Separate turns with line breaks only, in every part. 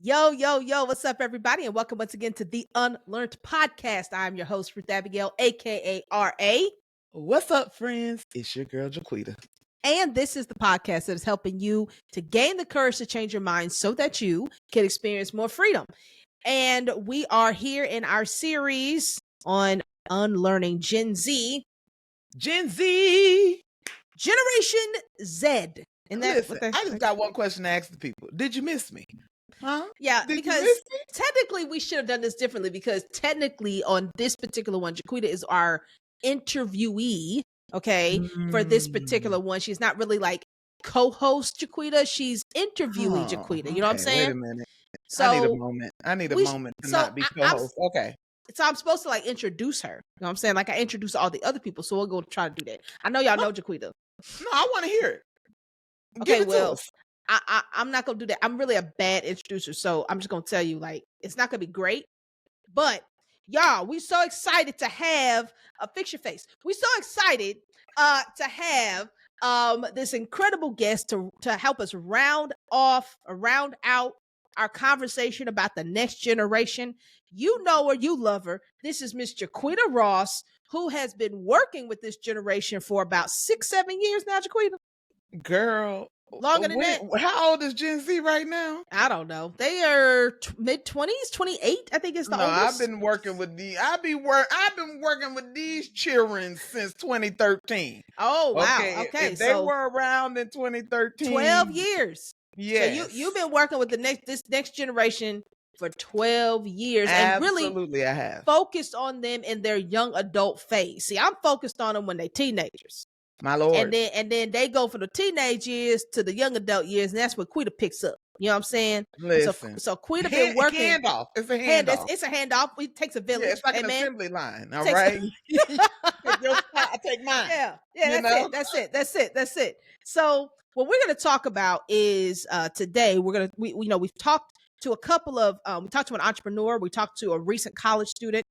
Yo, yo, yo, what's up, everybody? And welcome once again to the UnLearnT podcast. I'm your host, Ruth Abigail, aka RA.
What's up, friends? It's your girl, Jaquita.
And this is the podcast that is helping you to gain the courage to change your mind so that you can experience more freedom. And we are here in our series on unlearning Gen Z.
Gen Z.
Generation Z.
Listen, I just got one question to ask the people. Did you miss me? Huh?
Yeah,
Did
because
you miss me?
technically we should have done this differently because technically on this particular one, Jaquita is our interviewee, okay, for this particular one. She's not really like co-host Jaquita, she's interviewee Jaquita. You know what I'm saying?
Wait a minute.
So
I need a moment. I need a moment to not be co-host. Okay.
So I'm supposed to like introduce her. You know what I'm saying? Like I introduce all the other people. So we'll go try to do that. I know y'all know Jaquita.
No, I want to hear it.
Okay, well, I'm not gonna do that. I'm really a bad introducer, so I'm just gonna tell you, like, it's not gonna be great. But y'all, we're so excited to have fix your face. We're so excited to have this incredible guest to help us round out our conversation about the next generation. You know her, you love her. This is Miss Jaquita Ross, who has been working with this generation for about 6-7 years now. Jaquita,
girl,
longer than that.
How old is Gen Z right now?
I don't know. They are mid-20s, 28. I think it's the oldest.
I've been working with these. I've been working with these children since 2013.
Oh wow. Okay.
If they were around in 2013.
12 years.
Yes.
So you've been working with this next generation for 12 years.
Absolutely,
and really
I have
focused on them in their young adult phase. See, I'm focused on them when they're teenagers.
My Lord.
And then they go from the teenage years to the young adult years, and that's what Quita picks up. You know what I'm saying?
Listen.
So Quita been working.
Handoff. It's a handoff.
It's a handoff. It takes a village.
Yeah, it's like an assembly line. All right. Take your spot, I take mine.
Yeah. That's it. So what we're going to talk about is today we've talked to a couple of we talked to an entrepreneur, we talked to a recent college student,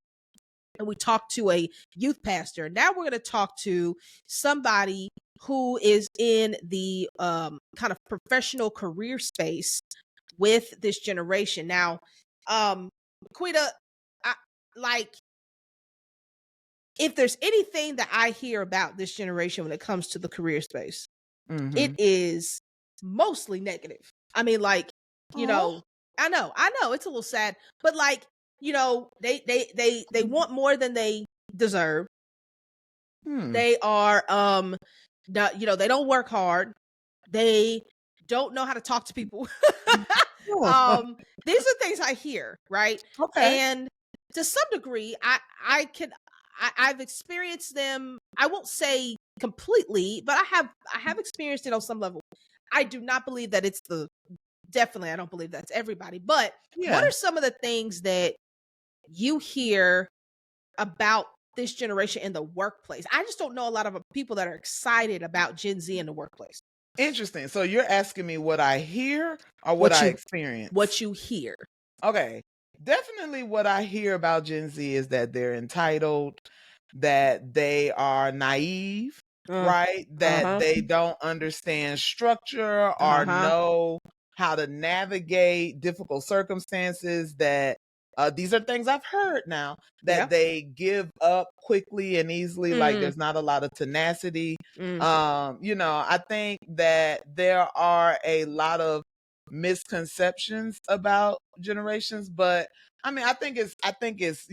and we talked to a youth pastor. Now we're going to talk to somebody who is in the kind of professional career space with this generation. Now, Quita, if there's anything that I hear about this generation when it comes to the career space, it is mostly negative. I mean, like, you know, I know it's a little sad, but like, you know, they want more than they deserve. They are they don't work hard. They don't know how to talk to people. These are things I hear, right?
Okay.
And to some degree, I've experienced them. I won't say completely, but I have experienced it on some level. I do not believe that it's definitely I don't believe that's everybody. But what are some of the things that you hear about this generation in the workplace? I just don't know a lot of people that are excited about Gen Z in the workplace.
Interesting. So you're asking me what I hear or what I experience?
What you hear.
Okay. Definitely what I hear about Gen Z is that they're entitled, that they are naive, right? That they don't understand structure or know how to navigate difficult circumstances, that these are things I've heard now, that they give up quickly and easily, like there's not a lot of tenacity. I think that there are a lot of misconceptions about generations, but I mean, I think it's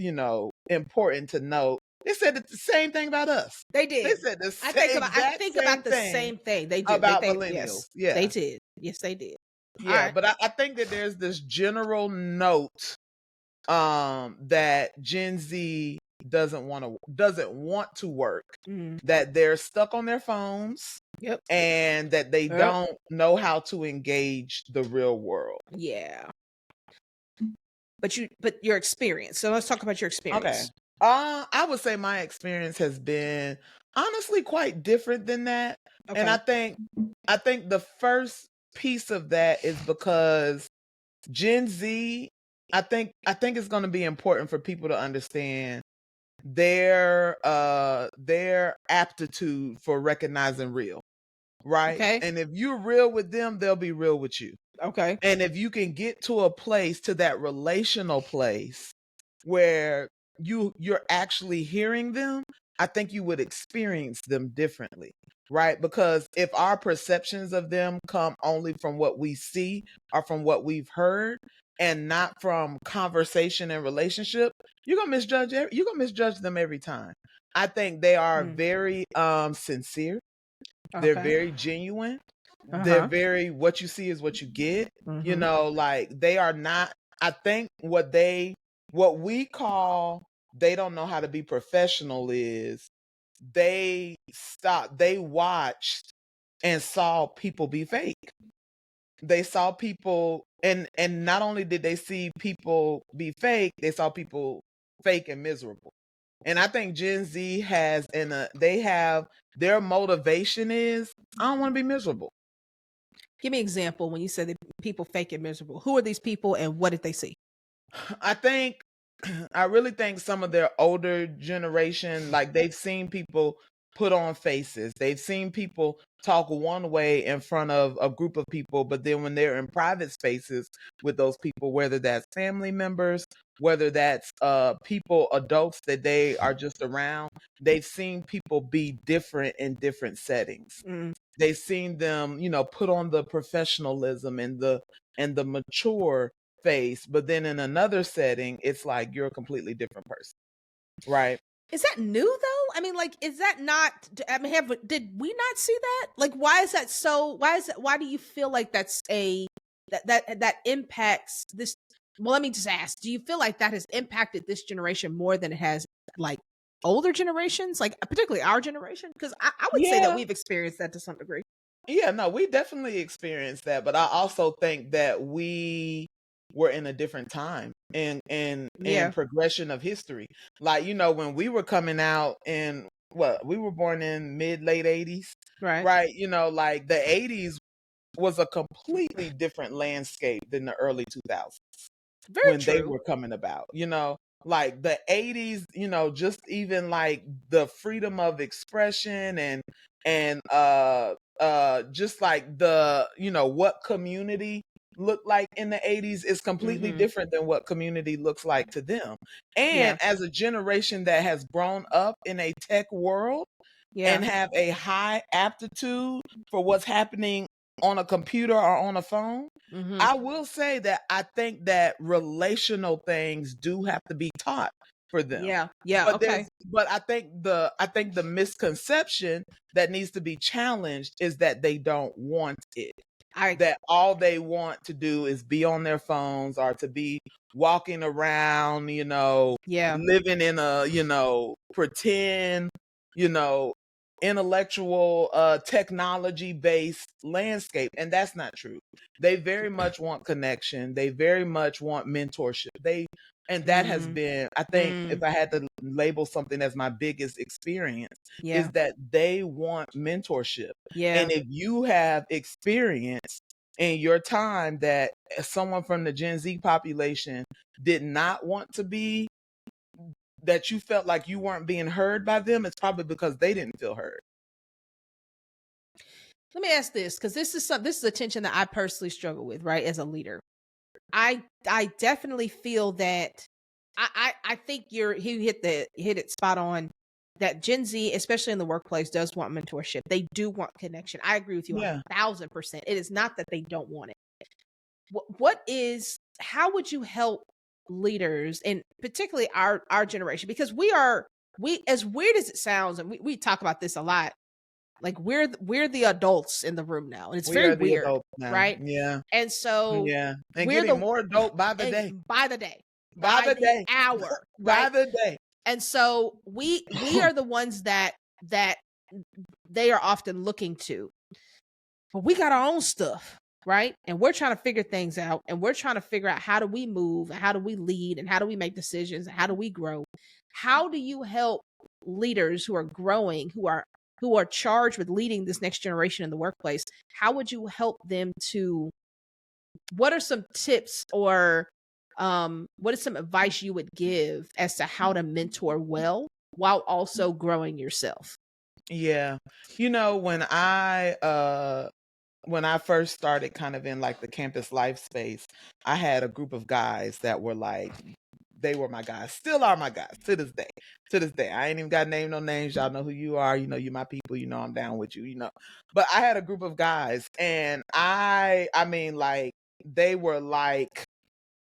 important to note they said the same thing about us.
They did.
They said the same.
I think about the same thing. They did
about millennials.
Yes, yeah, they did. Yes, they did.
Yeah, but I think that there's this general note that Gen Z doesn't want to work, that they're stuck on their phones, and that they don't know how to engage the real world.
Yeah. But your experience. So let's talk about your experience.
Okay. I would say my experience has been honestly quite different than that. Okay. And I think the first piece of that is because Gen Z, I think it's going to be important for people to understand their aptitude for recognizing real, right? Okay. And if you're real with them, they'll be real with you.
Okay.
And if you can get to a place, to that relational place where you're actually hearing them, I think you would experience them differently, right? Because if our perceptions of them come only from what we see or from what we've heard and not from conversation and relationship, you're gonna misjudge them every time. I think they are
Mm.
very sincere. They're
Okay.
very genuine. They're
Uh-huh.
very, what you see is what you get. You
Mm-hmm.
know, like they are not, I think what we call, they don't know how to be professional is they watched and saw people be fake. They saw people, and not only did they see people be fake, they saw people fake and miserable. And I think Gen Z has they have, their motivation is, I don't want to be miserable.
Give me an example when you said that people fake it miserable. Who are these people and what did they see?
I think I really think some of their older generation, like they've seen people put on faces. They've seen people talk one way in front of a group of people, but then when they're in private spaces with those people, whether that's family members, whether that's people, adults that they are just around, they've seen people be different in different settings.
Mm.
They've seen them, put on the professionalism and the mature face, but then in another setting, it's like you're a completely different person, right?
Is that new though? I mean, like, is that not? I mean, did we not see that? Like, why is that so? Why is that? Why do you feel like that's that impacts this? Well, let me just ask: do you feel like that has impacted this generation more than it has like older generations, like particularly our generation? Because I would say that
Yeah.
we've experienced that to some degree.
Yeah, no, we definitely experienced that, but I also think that we were in a different time in
Yeah.
progression of history. Like, when we were coming out in, what, we were born in mid late 80s,
Right.
right? Like the 80s was a completely different landscape than the early 2000s.
Very
When they
true.
were coming about, like the 80s, just even like the freedom of expression and just like the, what community looked like in the 80s is completely
Mm-hmm.
different than what community looks like to them. And
Yeah.
as a generation that has grown up in a tech world
Yeah.
and have a high aptitude for what's happening on a computer or on a phone,
Mm-hmm.
I will say that I think that relational things do have to be taught for them.
Yeah. Yeah.
But
Okay.
I think the misconception that needs to be challenged is that they don't want it.
I.
That all they want to do is be on their phones or to be walking around,
Yeah.
living in a, pretend, you know, intellectual, technology based landscape. And that's not true. They very much want connection. They very much want mentorship. And that has
Mm.
been, I think, if
Mm.
I had to label something as my biggest experience,
Yeah.
is that they want mentorship.
Yeah.
And if you have experience in your time that someone from the Gen Z population did not want to be, that you felt like you weren't being heard by them, it's probably because they didn't feel heard.
Let me ask this, because this is a tension that I personally struggle with, right? As a leader, I definitely feel that I think hit it spot on. That Gen Z, especially in the workplace, does want mentorship. They do want connection. I agree with you
Yeah.
1,000%. It is not that they don't want it. What is? How would you help leaders, and particularly our generation, because we, as weird as it sounds, and we talk about this a lot, like we're the adults in the room now, and it's
We
very
are the
weird,
adults now.
right?
Yeah.
And so
Yeah. And
we're
getting
the
more adult by the day.
by the day,
By
by
the
the
day.
hour,
By
right?
the day.
And so we are the ones that they are often looking to. But we got our own stuff, right? And we're trying to figure things out, and we're trying to figure out how do we move and how do we lead and how do we make decisions and how do we grow? How do you help leaders who are growing, who are charged with leading this next generation in the workplace? How would you help them to? What are some tips, or what is some advice you would give as to how to mentor well while also growing yourself?
Yeah. When when I first started kind of in like the campus life space, I had a group of guys that were like, they were my guys, still are my guys to this day. To this day, I ain't even got to name no names. Y'all know who you are. You know, you my people. You know, I'm down with you. You know, but I had a group of guys, and I mean, like they were like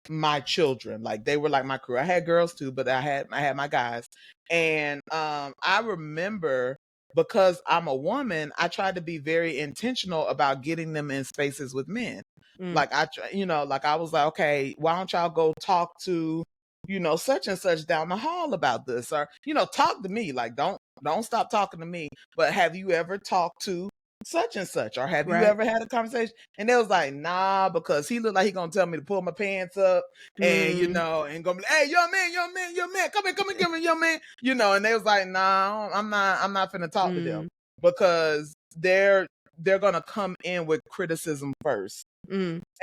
my children, like they were like my crew. I had girls too, but I had my guys, and I remember, because I'm a woman, I tried to be very intentional about getting them in spaces with men. Like you know, like I was like, okay, why don't y'all go talk to, you know, such and such down the hall about this, or you know, talk to me. Like don't stop talking to me. But have you ever talked to such and such, or have you ever had a conversation? And they was like, nah, because he looked like he gonna tell me to pull my pants up, and you know, and gonna be like, hey, young man, come here, give me, young man, you know. And they was like, nah, I'm not finna talk to them, because they're gonna come in with criticism first.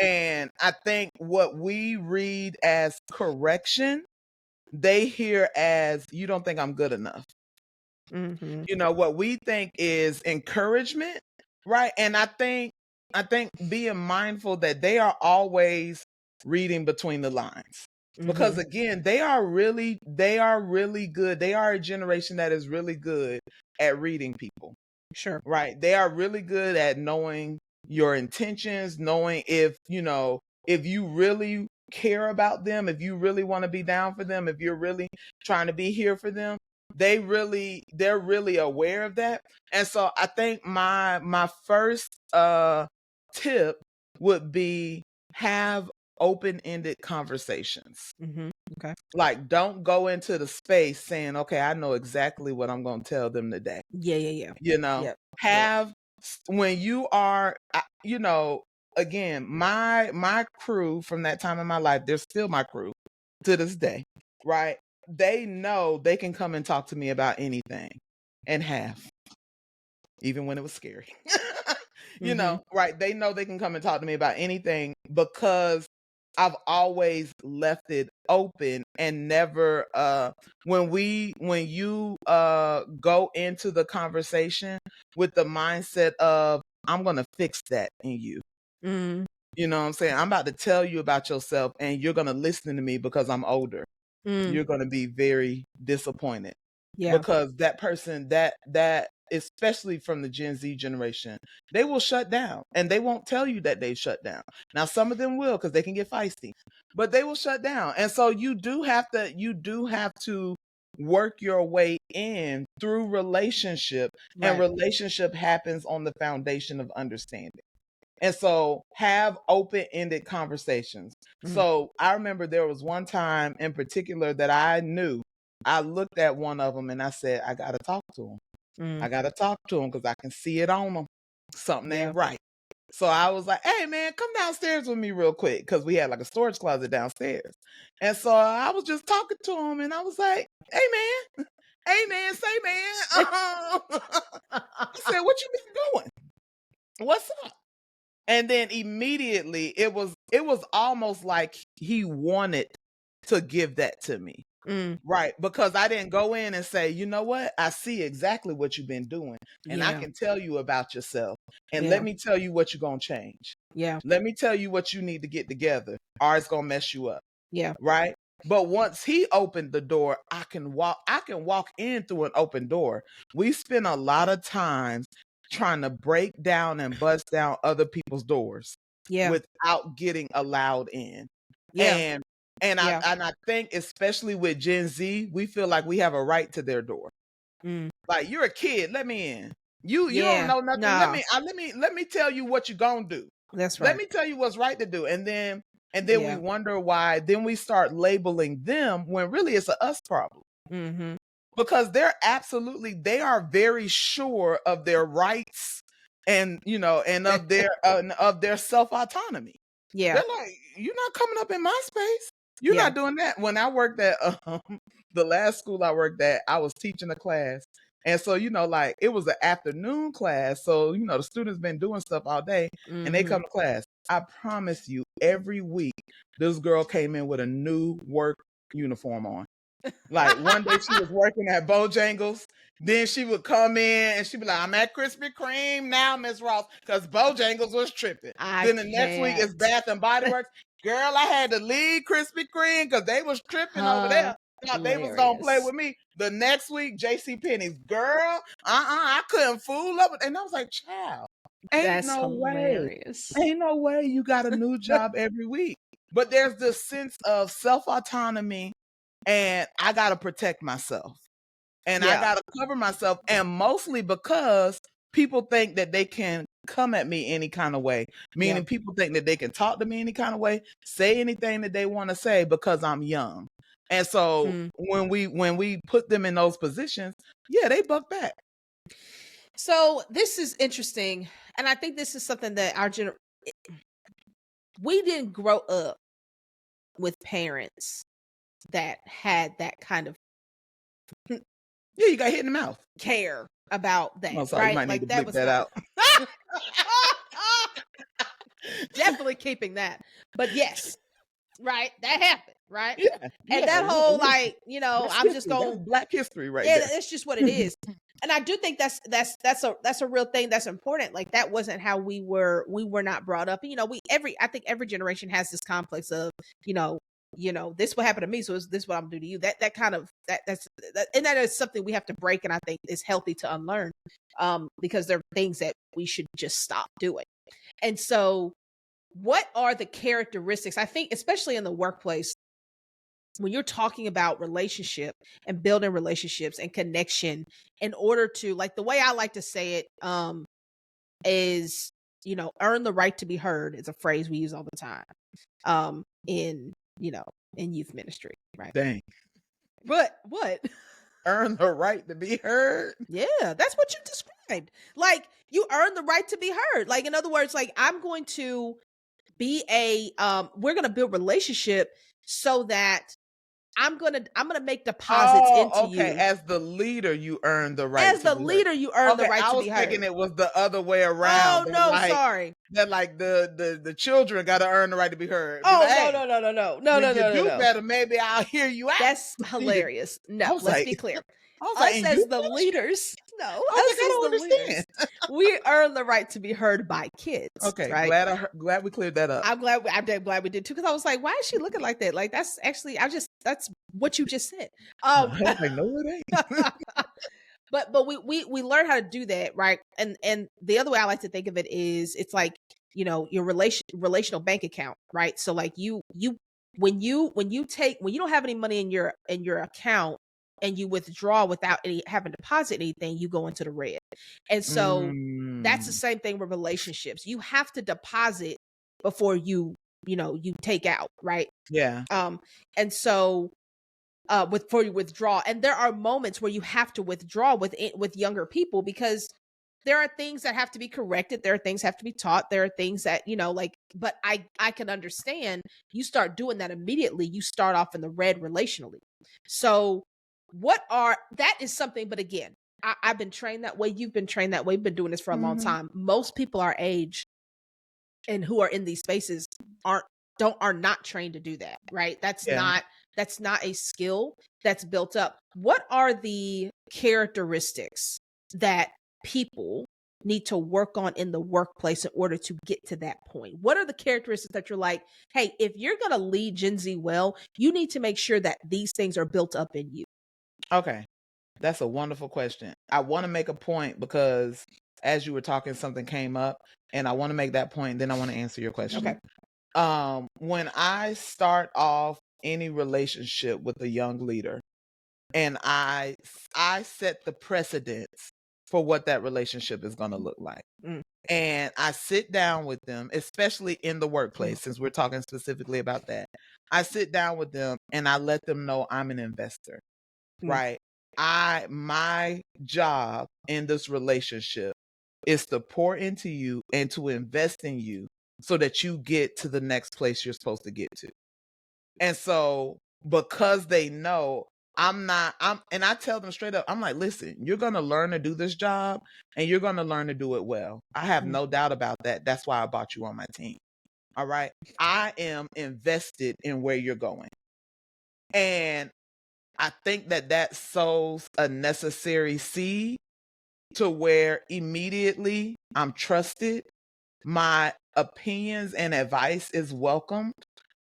And I think what we read as correction, they hear as, you don't think I'm good enough. You know, what we think is encouragement, right? And I think being mindful that they are always reading between the lines. Because again, they are really good. They are a generation that is really good at reading people.
Sure.
Right. They are really good at knowing your intentions, knowing if, you know, if you really care about them, if you really want to be down for them, if you're really trying to be here for them, they're really aware of that. And so I think my first tip would be, have open-ended conversations.
Okay.
Like, don't go into the space saying, okay, I know exactly what I'm going to tell them today.
Yeah.
You know, have, when you are, you know, again, my crew from that time in my life, they're still my crew to this day, right? They know they can come and talk to me about anything, and have, even when it was scary. You know, right? They know they can come and talk to me about anything, because I've always left it open, and never when you go into the conversation with the mindset of, I'm going to fix that in you. You know what I'm saying? I'm about to tell you about yourself, and you're going to listen to me because I'm older. You're going to be very disappointed.
Yeah.
Because that person, that especially from the Gen Z generation, they will shut down, and they won't tell you that they shut down. Now, some of them will, because they can get feisty, but they will shut down. And so you do have to work your way in through relationship, and relationship happens on the foundation of understanding. And so have open-ended conversations. So I remember there was one time in particular that I knew, I looked at one of them and I said, I got to talk to him. I got to talk to him, because I can see it on him. Something ain't right. So I was like, hey, man, come downstairs with me real quick, because we had like a storage closet downstairs. And so I was just talking to him, and I was like, hey, man, say, man. I said, what you been doing? What's up? And then immediately it was almost like he wanted to give that to me. Right. Because I didn't go in and say, you know what? I see exactly what you've been doing, and I can tell you about yourself. And let me tell you what you're going to change. Let me tell you what you need to get together, or it's going to mess you up. Right. But once he opened the door, I can walk in through an open door. We spend a lot of times trying to break down and bust down other people's doors without getting allowed in. And I think, especially with Gen Z, we feel like we have a right to their door. Like, you're a kid, let me in. You don't know nothing.
Nah.
Let me tell you what you're gonna do.
That's right.
Let me tell you what's right to do. And then we wonder why. Then we start labeling them, when really it's a us problem. Because they are very sure of their rights, and you know, and of their self-autonomy. They're like, you're not coming up in my space. You're not doing that. When I worked at the last school I worked at, I was teaching a class. And so, you know, like, it was an afternoon class. So, you know, the students been doing stuff all day, and they come to class. I promise you, every week, this girl came in with a new work uniform on. Like one day she was working at Bojangles. Then she would come in and she'd be like, I'm at Krispy Kreme now, Miss Ross, because Bojangles was tripping. Then the next week it's Bath and Body Works. Girl, I had to leave Krispy Kreme because they was tripping over there. Thought they was gonna play with me. The next week, JC Penney's, girl, I couldn't fool up. And I was like, child,
That's hilarious.
Ain't no way you got a new job every week. But there's this sense of self-autonomy, and I gotta protect myself. And I gotta cover myself. And mostly because people think that they can come at me any kind of way. Meaning people think that they can talk to me any kind of way, say anything that they want to say because I'm young. And so when we put them in those positions, they buck back.
So this is interesting. And I think this is something that we didn't grow up with parents that had that kind of
you got hit in the mouth.
Care about that.
Oh, sorry,
right?
You might
like
need to bleep that out.
Definitely keeping that. But yes, right? That happened, right?
Yeah.
And that whole I'm just going
that's Black history right
there.
Yeah,
it's just what it is. And I do think that's a real thing that's important. Like that wasn't how we were not brought up. I think every generation has this complex of, this will happen to me, so this is what I'm gonna do to you. That kind of and that is something we have to break, and I think is healthy to unlearn, because there are things that we should just stop doing. And so, what are the characteristics? I think, especially in the workplace, when you're talking about relationship and building relationships and connection, in order to, like, the way I like to say it, is, earn the right to be heard is a phrase we use all the time, in youth ministry, right?
Dang.
But what?
Earn the right to be heard?
Yeah, that's what you described. Like, you earn the right to be heard. Like, in other words, like, I'm going to be we're going to build relationship so that I'm gonna make deposits into you.
As the leader, you earn the right.
As the leader, you earn the right to be heard.
I was thinking it was the other way around.
Oh no, sorry.
That like the children got to earn the right to be heard.
Oh
like,
no.
Do better. Maybe I'll hear you out.
That's hilarious. No, let's be clear. Us as the leaders,
I don't understand.
We earn the right to be heard by kids.
Okay,
right?
Glad we cleared that up.
I'm glad we did too, because I was like, why is she looking like that? Like, that's actually that's what you just said.
I was like, no, it ain't.
But we learn how to do that, right? And the other way I like to think of it is, it's like, your relational bank account, right? So like when you don't have any money in your account, and you withdraw without having to deposit anything, you go into the red. And so that's the same thing with relationships. You have to deposit before you take out, right?
Yeah.
And so before you withdraw, and there are moments where you have to withdraw with younger people, because there are things that have to be corrected. There are things that have to be taught. There are things that, but I can understand, you start doing that immediately, you start off in the red relationally. So that is something, but again, I've been trained that way. You've been trained that way. We've been doing this for a long time. Most people our age and who are in these spaces are not trained to do that, right? That's not a skill that's built up. What are the characteristics that people need to work on in the workplace in order to get to that point? What are the characteristics that you're like, hey, if you're going to lead Gen Z well, you need to make sure that these things are built up in you?
Okay. That's a wonderful question. I want to make a point, because as you were talking, something came up, and I want to make that point. Then I want to answer your question.
Okay.
When I start off any relationship with a young leader, and I set the precedence for what that relationship is going to look like. And I sit down with them, especially in the workplace, since we're talking specifically about that. I sit down with them and I let them know I'm an investor, right? My job in this relationship is to pour into you and to invest in you so that you get to the next place you're supposed to get to. And so, because they know and I tell them straight up, I'm like, listen, you're going to learn to do this job, and you're going to learn to do it well. I have no doubt about that. That's why I brought you on my team. All right. I am invested in where you're going. And I think that sows a necessary seed to where immediately I'm trusted. My opinions and advice is welcomed.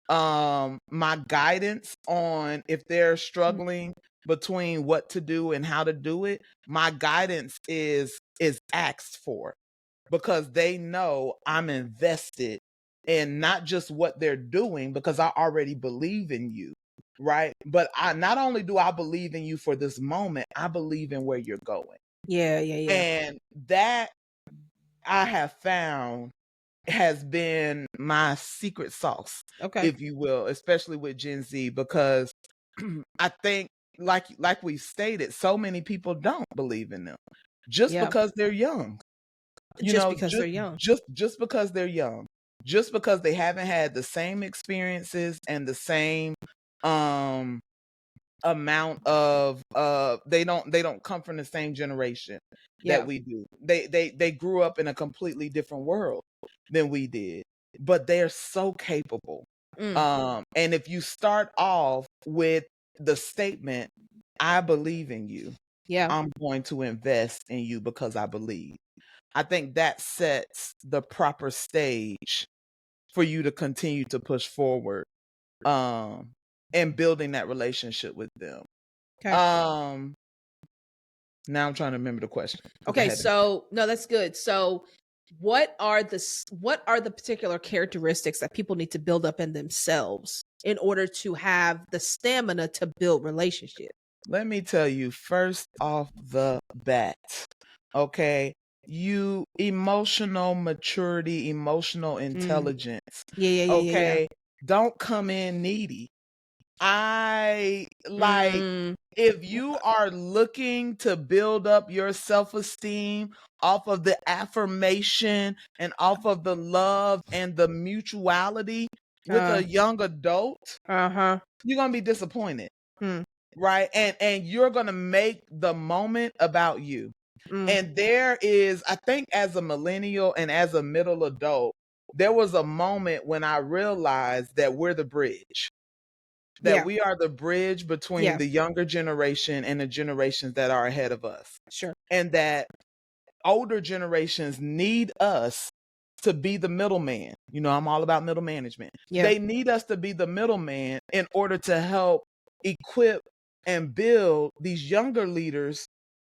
My guidance on if they're struggling between what to do and how to do it, my guidance is asked for because they know I'm invested in not just what they're doing because I already believe in you, right? But I not only do I believe in you for this moment, I believe in where you're going.
Yeah, yeah, yeah.
And that I have found has been my secret sauce,
Okay.
if you will, especially with Gen Z, because I think like we stated, so many people don't believe in them just
Yeah.
because they're young. You
Just
know,
because they're young.
just because they're young, just because they haven't had the same experiences and the same um amount of they don't come from the same generation that
Yeah.
we do. They grew up in a completely different world than we did, but they're so capable.
Mm.
And if you start off with the statement, I believe in you,
Yeah.
I'm going to invest in you because I believe. I think that sets the proper stage for you to continue to push forward um and building that relationship with them.
Okay.
Um, Now I'm trying to remember the question because I
Okay,
had to.
so no, that's good. So what are the particular characteristics that people need to build up in themselves in order to have the stamina to build relationship?
Let me tell you first off the bat, okay? You emotional maturity, emotional
Mm.
intelligence,
Yeah, yeah, yeah, yeah, yeah.
okay? Don't come in needy. I like
Mm.
if you are looking to build up your self-esteem off of the affirmation and off of the love and the mutuality with
Uh,
a young adult,
uh-huh.
you're going to be disappointed,
Hmm.
right? And you're going to make the moment about you.
Mm.
And there is, I think as a millennial and as a middle adult, there was a moment when I realized that we're the bridge, that
Yeah.
we are the bridge between
Yeah.
the younger generation and the generations that are ahead of us.
Sure.
And that older generations need us to be the middleman. You know, I'm all about middle management.
Yeah.
They need us to be the middleman in order to help equip and build these younger leaders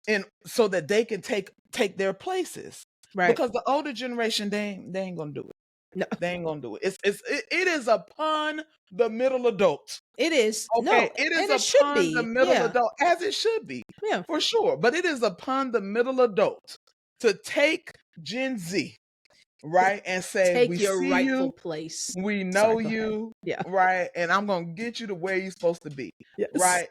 and so that they can take their places.
Right.
Because the older generation, they ain't gonna do it.
No,
They ain't gonna do it. It is upon the middle adult.
it is.
Okay,
No,
it is
and it should
upon the
be.
middle
Yeah.
adult, as it should be,
Yeah.
for sure. But it is upon the middle adult to take Gen Z,
To
right, and say,
take
"We
your
see
rightful
you,
place.
we know
Sorry, go ahead.
you,
Yeah.
right, and I'm gonna get you to where you're supposed to be."
Yes.
Right?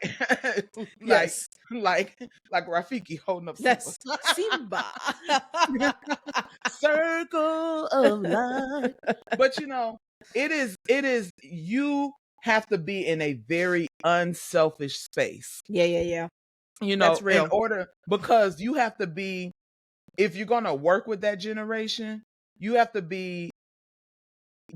like,
Yes.
like, like Rafiki holding up Simba.
Yes. Simba.
Circle of life. But you know, it is you have to be in a very unselfish space.
Yeah, yeah, yeah.
You
That's
know, in
real.
order because you have to be if you're going to work with that generation, you have to be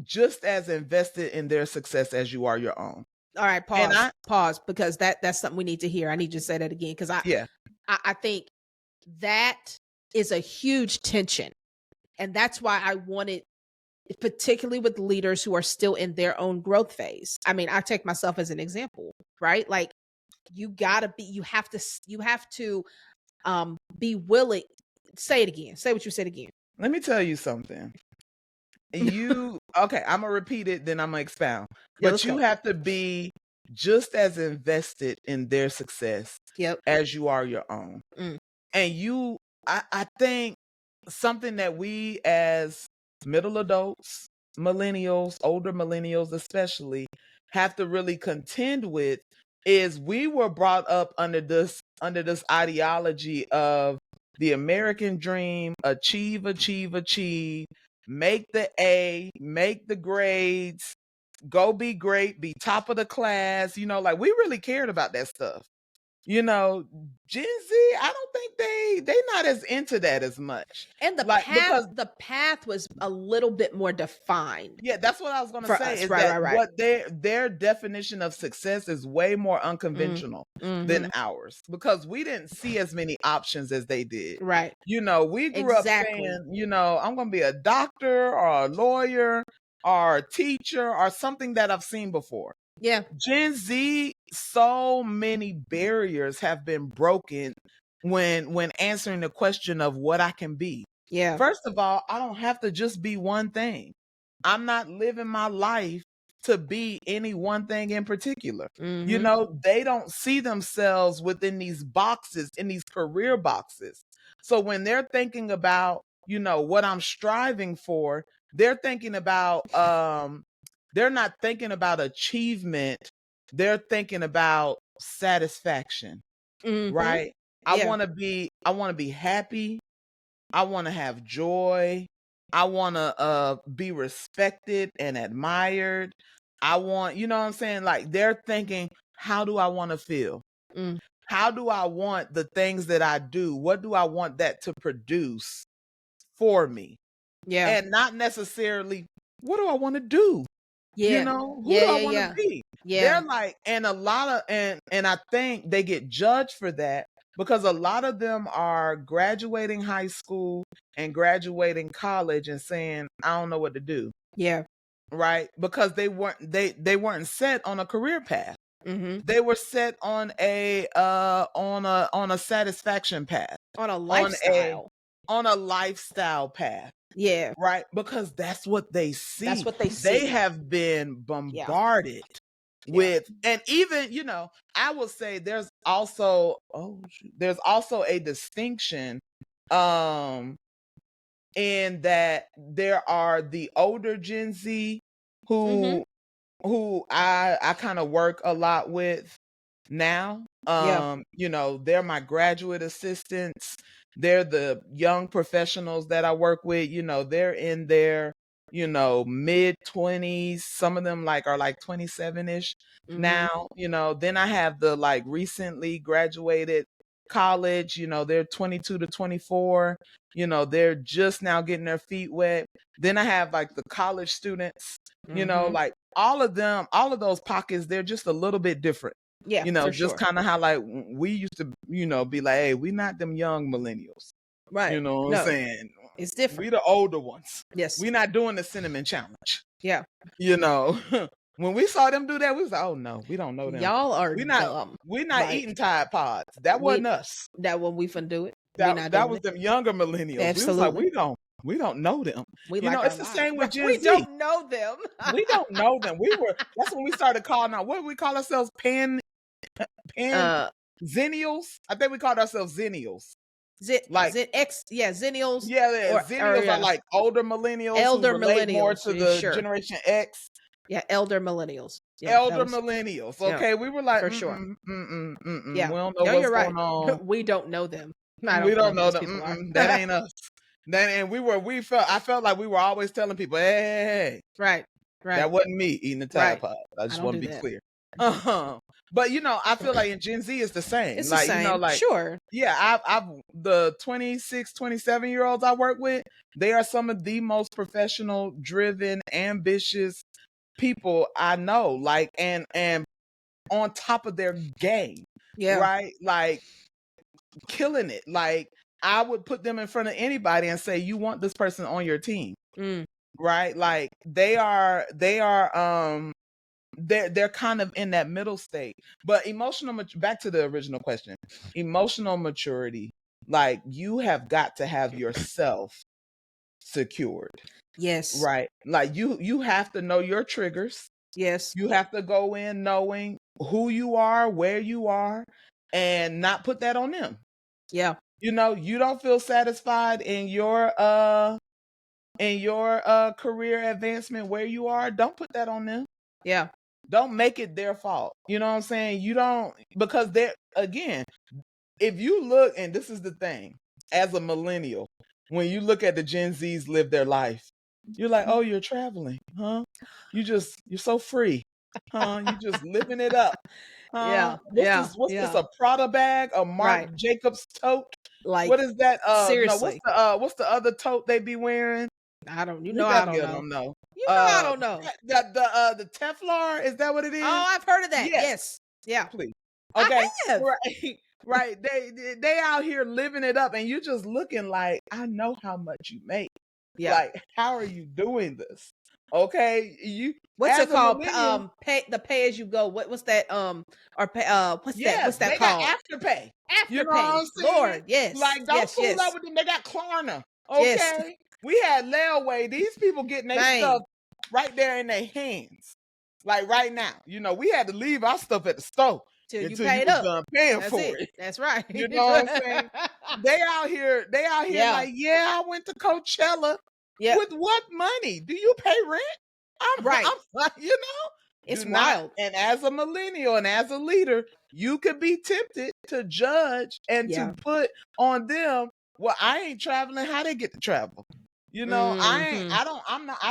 just as invested in their success as you are your own.
All right,
And
pause. Pause because that's something we need to hear. I need you to say that again because
yeah,
I think that is a huge tension. And that's why I wanted, particularly with leaders who are still in their own growth phase. I mean, I take myself as an example, right? Like you have to be willing. Say it again. Say what you said again.
let me tell you something. Okay, I'm gonna repeat it, then I'm gonna expound.
Yeah,
But
let's
you
go.
have to be just as invested in their success
Yep.
as you are your own.
Mm.
And I think something that we as middle adults, millennials, older millennials especially, have to really contend with is we were brought up under this ideology of the American dream, achieve, achieve, achieve, make the A, make the grades, go be great, be top of the class, like we really cared about that stuff. You know, Gen Z, I don't think they not as into that as much.
And the
Like,
path
because
the path was a little bit more defined
yeah, that's what I was gonna
for
say,
us.
is
Right,
that
right, right.
what their definition of success is way more
Mm,
unconventional than
mhm.
ours, because we didn't see as many options as they did.
Right.
You know, we grew up
Exactly.
saying, you know, I'm gonna be a doctor or a lawyer or a teacher or something that I've seen before.
Yeah.
Gen Z, so many barriers have been broken when answering the question of what I can be.
Yeah.
First of all, I don't have to just be one thing. I'm not living my life to be any one thing in particular. You
Mhm.
know, they don't see themselves within these boxes, in these career boxes. So when they're thinking about, you know, what I'm striving for, they're thinking about they're not thinking about achievement. They're thinking about satisfaction,
Mhm.
right?
Yeah.
I want to be happy. I want to have joy. I want to be respected and admired. I want, you know what I'm saying? Like, they're thinking, how do I want to feel?
Mm.
How do I want the things that I do? What do I want that to produce for me?
Yeah.
And not necessarily, what do I want to do? You
Yeah.
know, who
Yeah,
do I
yeah,
want to
yeah.
be?
Yeah.
They're like, and a lot of, and I think they get judged for that because a lot of them are graduating high school and graduating college and saying, I don't know what to do.
Yeah.
Right? Because they weren't set on a career path.
Mhm.
They were set on a satisfaction path,
On a
on a
lifestyle.
lifestyle path.
Yeah.
Right? Because that's what they
That's
see.
what they
They
see.
have been
Yeah.
bombarded
Yeah.
with, and even, you know, I will say there's also, oh shoot, there's also a distinction um in that there are the older Gen Z
Mhm.
who I kind of work a lot with now.
Yeah.
You know, they're my graduate assistants. They're the young professionals that I work with. You know, they're in their, you know, mid 20s. Some of them like are like 27-ish
Mhm.
now. You know, then I have the like recently graduated college, you know, they're 22 to 24. You know, they're just now getting their feet wet. Then I have like the college students, you know,
Mhm.
like all of them, all of those pockets, they're just a little bit different.
Yeah,
You know,
for
just
sure.
kind of how like we used to, you know, be like, hey, we not them young millennials.
Right.
You know what I'm
No,
saying?
it's different.
We the older ones.
Yes.
We not doing the cinnamon challenge.
Yeah.
You know, when we saw them do that, we was like, oh no, we don't know them.
Y'all are
We not
dumb.
we not
Like
eating Tide Pods. That wasn't
we
us.
that when we finna do it. We
That
not
that
doing
was
it.
them younger millennials. We was like,
Absolutely.
we don't know them.
We
You know,
like our
it's the
lives.
same with
Right.
Gen
We
Z.
don't know them.
We don't know them. That's when we started calling out, what do we call ourselves? Pan
uh
Zennials? I think we called ourselves Zennials.
Zit
Like,
Zit X, yeah, Zennials
yeah, yeah,
or
Zennials are
yeah,
like older millennials who
elder
relate more
millennials.
to
Yeah,
the
sure.
Generation X.
Yeah, elder millennials. Yeah, that
Elder
was
millennials.
yeah,
Okay, we were like,
for sure.
we
Yeah.
don't know
No,
what's
you're right.
going on.
We don't know them. I
We
don't know
don't
who
know
those
them.
people are.
That ain't us. That, and I felt like we were always telling people, hey,
Right. Right.
that wasn't me eating the Tide
Right.
Pod. I
I
just
don't
want to
do
be
that.
clear. But you know, I feel like in Gen Z it's the same.
It's the
Like, you know,
same.
like,
Sure.
yeah, I've the 26, 27-year-olds I work with, they are some of the most professional, driven, ambitious people I know. Like, and on top of their game,
Yeah.
right? Like, killing it. Like, I would put them in front of anybody and say, you want this person on your team,
Mm.
right? Like, they're kind of in that middle state. But back to the original question, emotional maturity, like, you have got to have yourself secured,
Yes.
right? Like, you have to know your triggers.
Yes.
You have to go in knowing who you are, where you are, and not put that on them.
Yeah.
You know, you don't feel satisfied in your career advancement where you are, don't put that on them.
Yeah.
Don't make it their fault. You know what I'm saying? You don't, because they're, again, if you look, and this is the thing, as a millennial, when you look at the Gen Zs live their life, you're like, oh, you're traveling, huh? You're so free, huh? You just living it up.
Yeah.
What's
Yeah.
this? What's this?
Yeah.
A Prada bag? A
Right.
Marc Jacobs tote?
Like,
What is that? No,
seriously.
what's the other tote they be wearing?
I don't you
You
know I don't
definitely
know.
don't know.
You know I don't know.
The Teflon, is that what it is?
Oh, I've heard of that.
Yes,
Yes. Yeah.
please.
I
Okay.
have.
Right. Right. They out here living it up and you just looking like, I know how much you make.
Yeah.
Like, how are you doing this? Okay. You
What's it
as a
called?
millennial,
Pay as you go. What's that? Or pay, what's that?
yes,
What's that
they got
called?
Afterpay. You know what
Afterpay.
I'm saying?
Lord, yes.
Like, don't
Yes,
fool up
yes.
with them. They got Klarna.
Yes.
Okay. We had layaway. These people getting their
Man.
stuff right there in their hands. Like right now. You know, we had to leave our stuff at the store
Till you
until you
paid
was
up.
done paying
That's
for
it.
it.
That's right.
You know what I'm saying? They out here
Yeah.
like, yeah, I went to Coachella.
Yeah.
With what money? Do you pay rent?
Right.
I'm you know,
It's
do not.
wild.
And as a millennial and as a leader, you could be tempted to judge and
Yeah.
to put on them, well, I ain't traveling, how they get to travel. You know,
Mhm.
I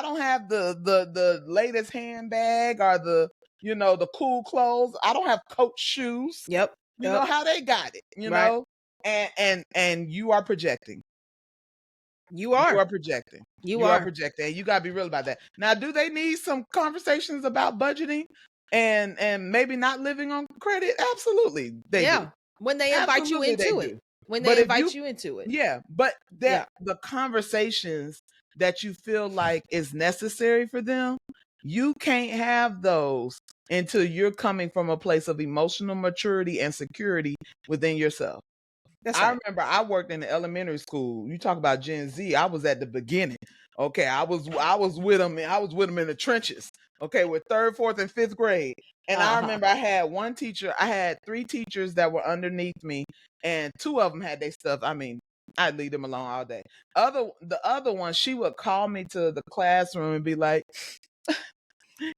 don't have the latest handbag or the, you know, the cool clothes. I don't have Coach shoes.
Yep.
You know
Yep.
how they got it, you
Right.
know? And you are projecting.
You
You
are.
are projecting.
You
You are
are.
projecting. And you gotta be real about that. Now, do they need some conversations about budgeting and maybe not living on credit? Absolutely, they do.
Yeah. When they invite you
Absolutely, they
into it.
do.
When
But
they
if you,
invite you into it.
yeah, but
Yeah.
that the conversations that you feel like is necessary for them, you can't have those until you're coming from a place of emotional maturity and security within yourself.
That's
I
right.
remember I worked in the elementary school. You talk about Gen Z. I was at the beginning. Okay, I was with them. I was with them in the trenches. Okay, with third, fourth, and fifth grade. And I
Uh-huh.
remember I had one teacher. I had 3 teachers that were underneath me, and 2 of them had their stuff. I mean, I'd leave them alone all day. The other one, she would call me to the classroom and be like,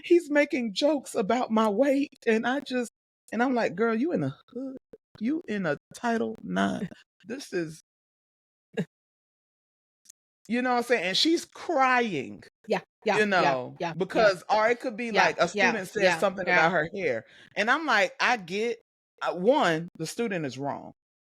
"He's making jokes about my weight," and I'm like, "Girl, you in the hood? You in a Title IX? This is." You know what I'm saying? And she's crying,
Yeah. Yeah.
you
Yeah.
know,
Yeah. Yeah.
because, or it could be
Yeah.
like a
Yeah.
student says
Yeah.
something
Yeah.
about her hair. And I'm like, I get, one, the student is wrong.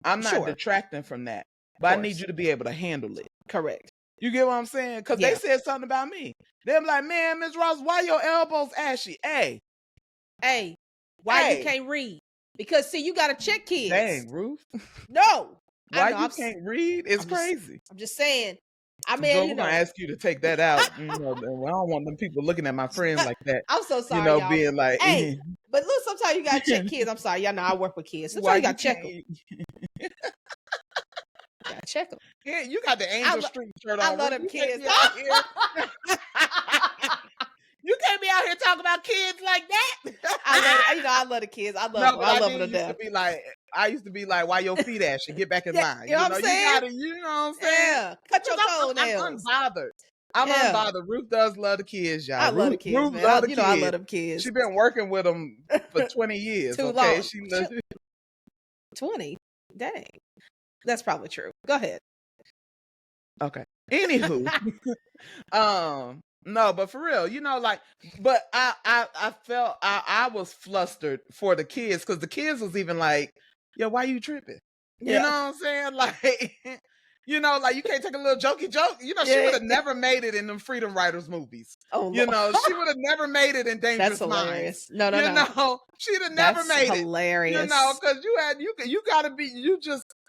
I'm not
Sure.
detracting from that,
Of
but I need
course.
you to be able to handle it.
Correct.
You get what I'm saying? Because they
Yeah.
said something about me. They're like, man, Ms. Ross, why your elbows ashy? Hey,
Hey, why you
hey,
can't read? Because see, you gotta check kids.
dang, Ruth.
No. I
Why
know.
you can't read? It's
I'm just
crazy.
I'm just saying. I mean,
Girl,
you
we're gonna
know.
ask you to take that out. You know, I don't want them people looking at my friend like that.
I'm so
You
sorry,
know,
y'all.
being like,
Hey, but look, sometimes you gotta check kids. I'm sorry, y'all know I work with kids. Sometimes
why
you
you
gotta check them.
can't?
Gotta check them.
Yeah, you got the Angel Street shirt
I
on.
love
Ruth.
them
You can't
kids.
be out here. You can't be out here talking about kids like that.
I love the kids. I love
No,
them.
but
I
I
love them
did
to
used to
death.
be like, why your feet ashy? Get back in
Yeah,
line.
you know
You
what
know,
I'm
you
saying?
gotta, you know what I'm saying?
Yeah, cut your
Because I'm
toenails.
unbothered. I'm
Yeah,
unbothered. Ruth does love the kids, y'all.
I love the kids,
Ruth
man.
love the
I love
kids.
them kids.
She been working with them for 20 years.
Too
Okay,
long.
she loves
20. Dang, that's probably true. Go ahead.
Okay. Anywho, no, but for real, you know, like, but I felt I was flustered for the kids because the kids was even like, yo, why you tripping? You know
Yeah,
what I'm saying? Like, you know, like you can't take a little jokey joke. You know, she
yeah.
would have never made it in them Freedom Riders movies.
Oh,
You
Lord.
know, she would have never made it in
That's
Dangerous Minds.
hilarious. No, no,
You
no.
know, she'd have never
That's
made it. You know,
hilarious.
because you gotta be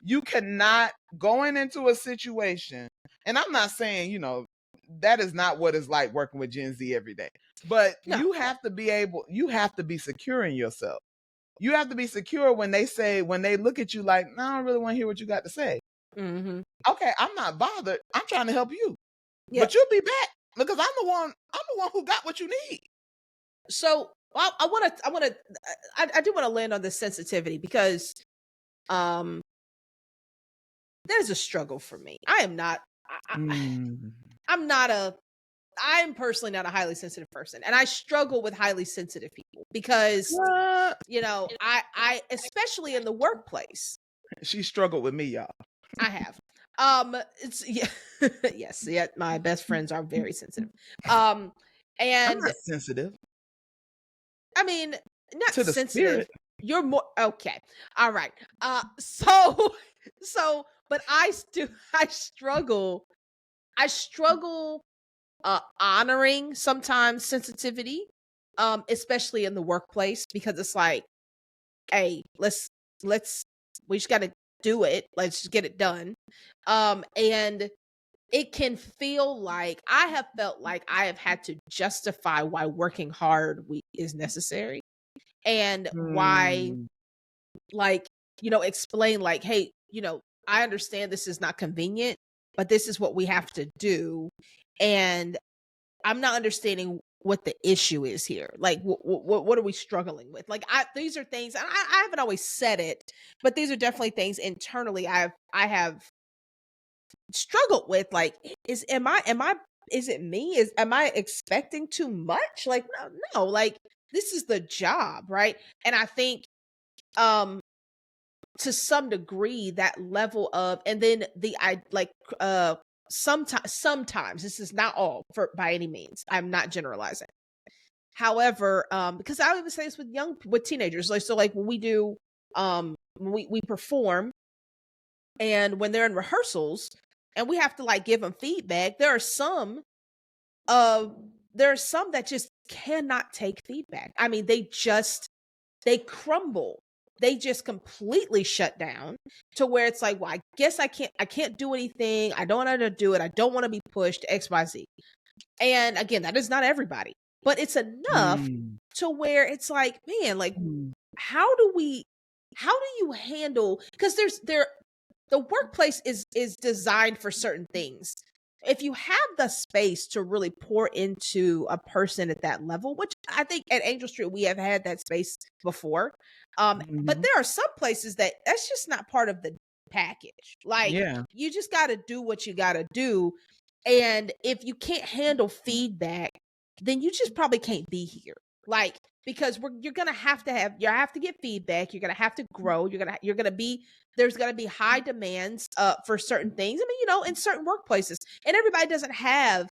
you cannot going into a situation. And I'm not saying, you know, that is not what it's like working with Gen Z every day. But
No.
you have to be secure in yourself. You have to be secure when they look at you like, no, I don't really want to hear what you got to say.
Mm-hmm.
Okay, I'm not bothered. I'm trying to help you.
Yeah.
But you'll be back because I'm the one who got what you need.
So I do want to land on this sensitivity because there's a struggle for me. I'm personally not a highly sensitive person, and I struggle with highly sensitive people because
What?
I especially in the workplace.
She struggled with me, y'all.
I have. It's yeah, yes, yeah. My best friends are very sensitive.
I'm
And
not sensitive
I mean, not
to the
sensitive.
spirit.
You're more okay. All right. So but I struggle. I struggle honoring sometimes sensitivity, especially in the workplace because it's like, hey, let's we just got to do it. Let's just get it done. And it can feel like I have felt like I have had to justify why working hard is necessary and why,
Mm,
like, explain like, hey, I understand this is not convenient, but this is what we have to do. And I'm not understanding what the issue is here. Like, what are we struggling with? Like, these are things, and I haven't always said it, but these are definitely things internally I have struggled with. Like, is it me? Am I expecting too much? Like, no, like this is the job, right? And I think, um, to some degree, that level of, and then I like, sometimes this is not all for by any means. I'm not generalizing. However, because I even say this with teenagers, like, so like when we do, when we perform, and when they're in rehearsals and we have to like give them feedback, uh there are some that just cannot take feedback. I mean, they crumble. They just completely shut down to where it's like, well, I guess I can't do anything. I don't know how to do it. I don't want to be pushed XYZ. And again, that is not everybody, but it's enough
mm,
to where it's like, man, like,
mm,
how do we how do you handle, because the workplace is designed for certain things. If you have the space to really pour into a person at that level, which I think at Angel Street we have had that space before, but
mhm.
there are some places that's just not part of the package. Like,
Yeah.
you just got to do what you got to do, and if you can't handle feedback, then you just probably can't be here. Like, because you're gonna you have to get feedback. You're gonna have to grow. You're gonna be there's gonna be high demands for certain things. I mean, in certain workplaces, and everybody doesn't have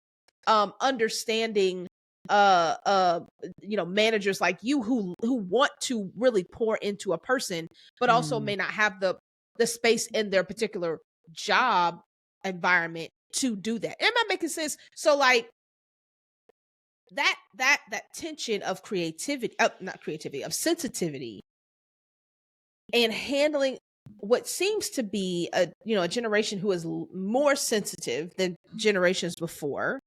understanding managers like you who want to really pour into a person, but also
Mm.
may not have the space in their particular job environment to do that. Am I making sense? So like, that tension of creativity, not creativity, of sensitivity, and handling what seems to be a generation who is more sensitive than generations before,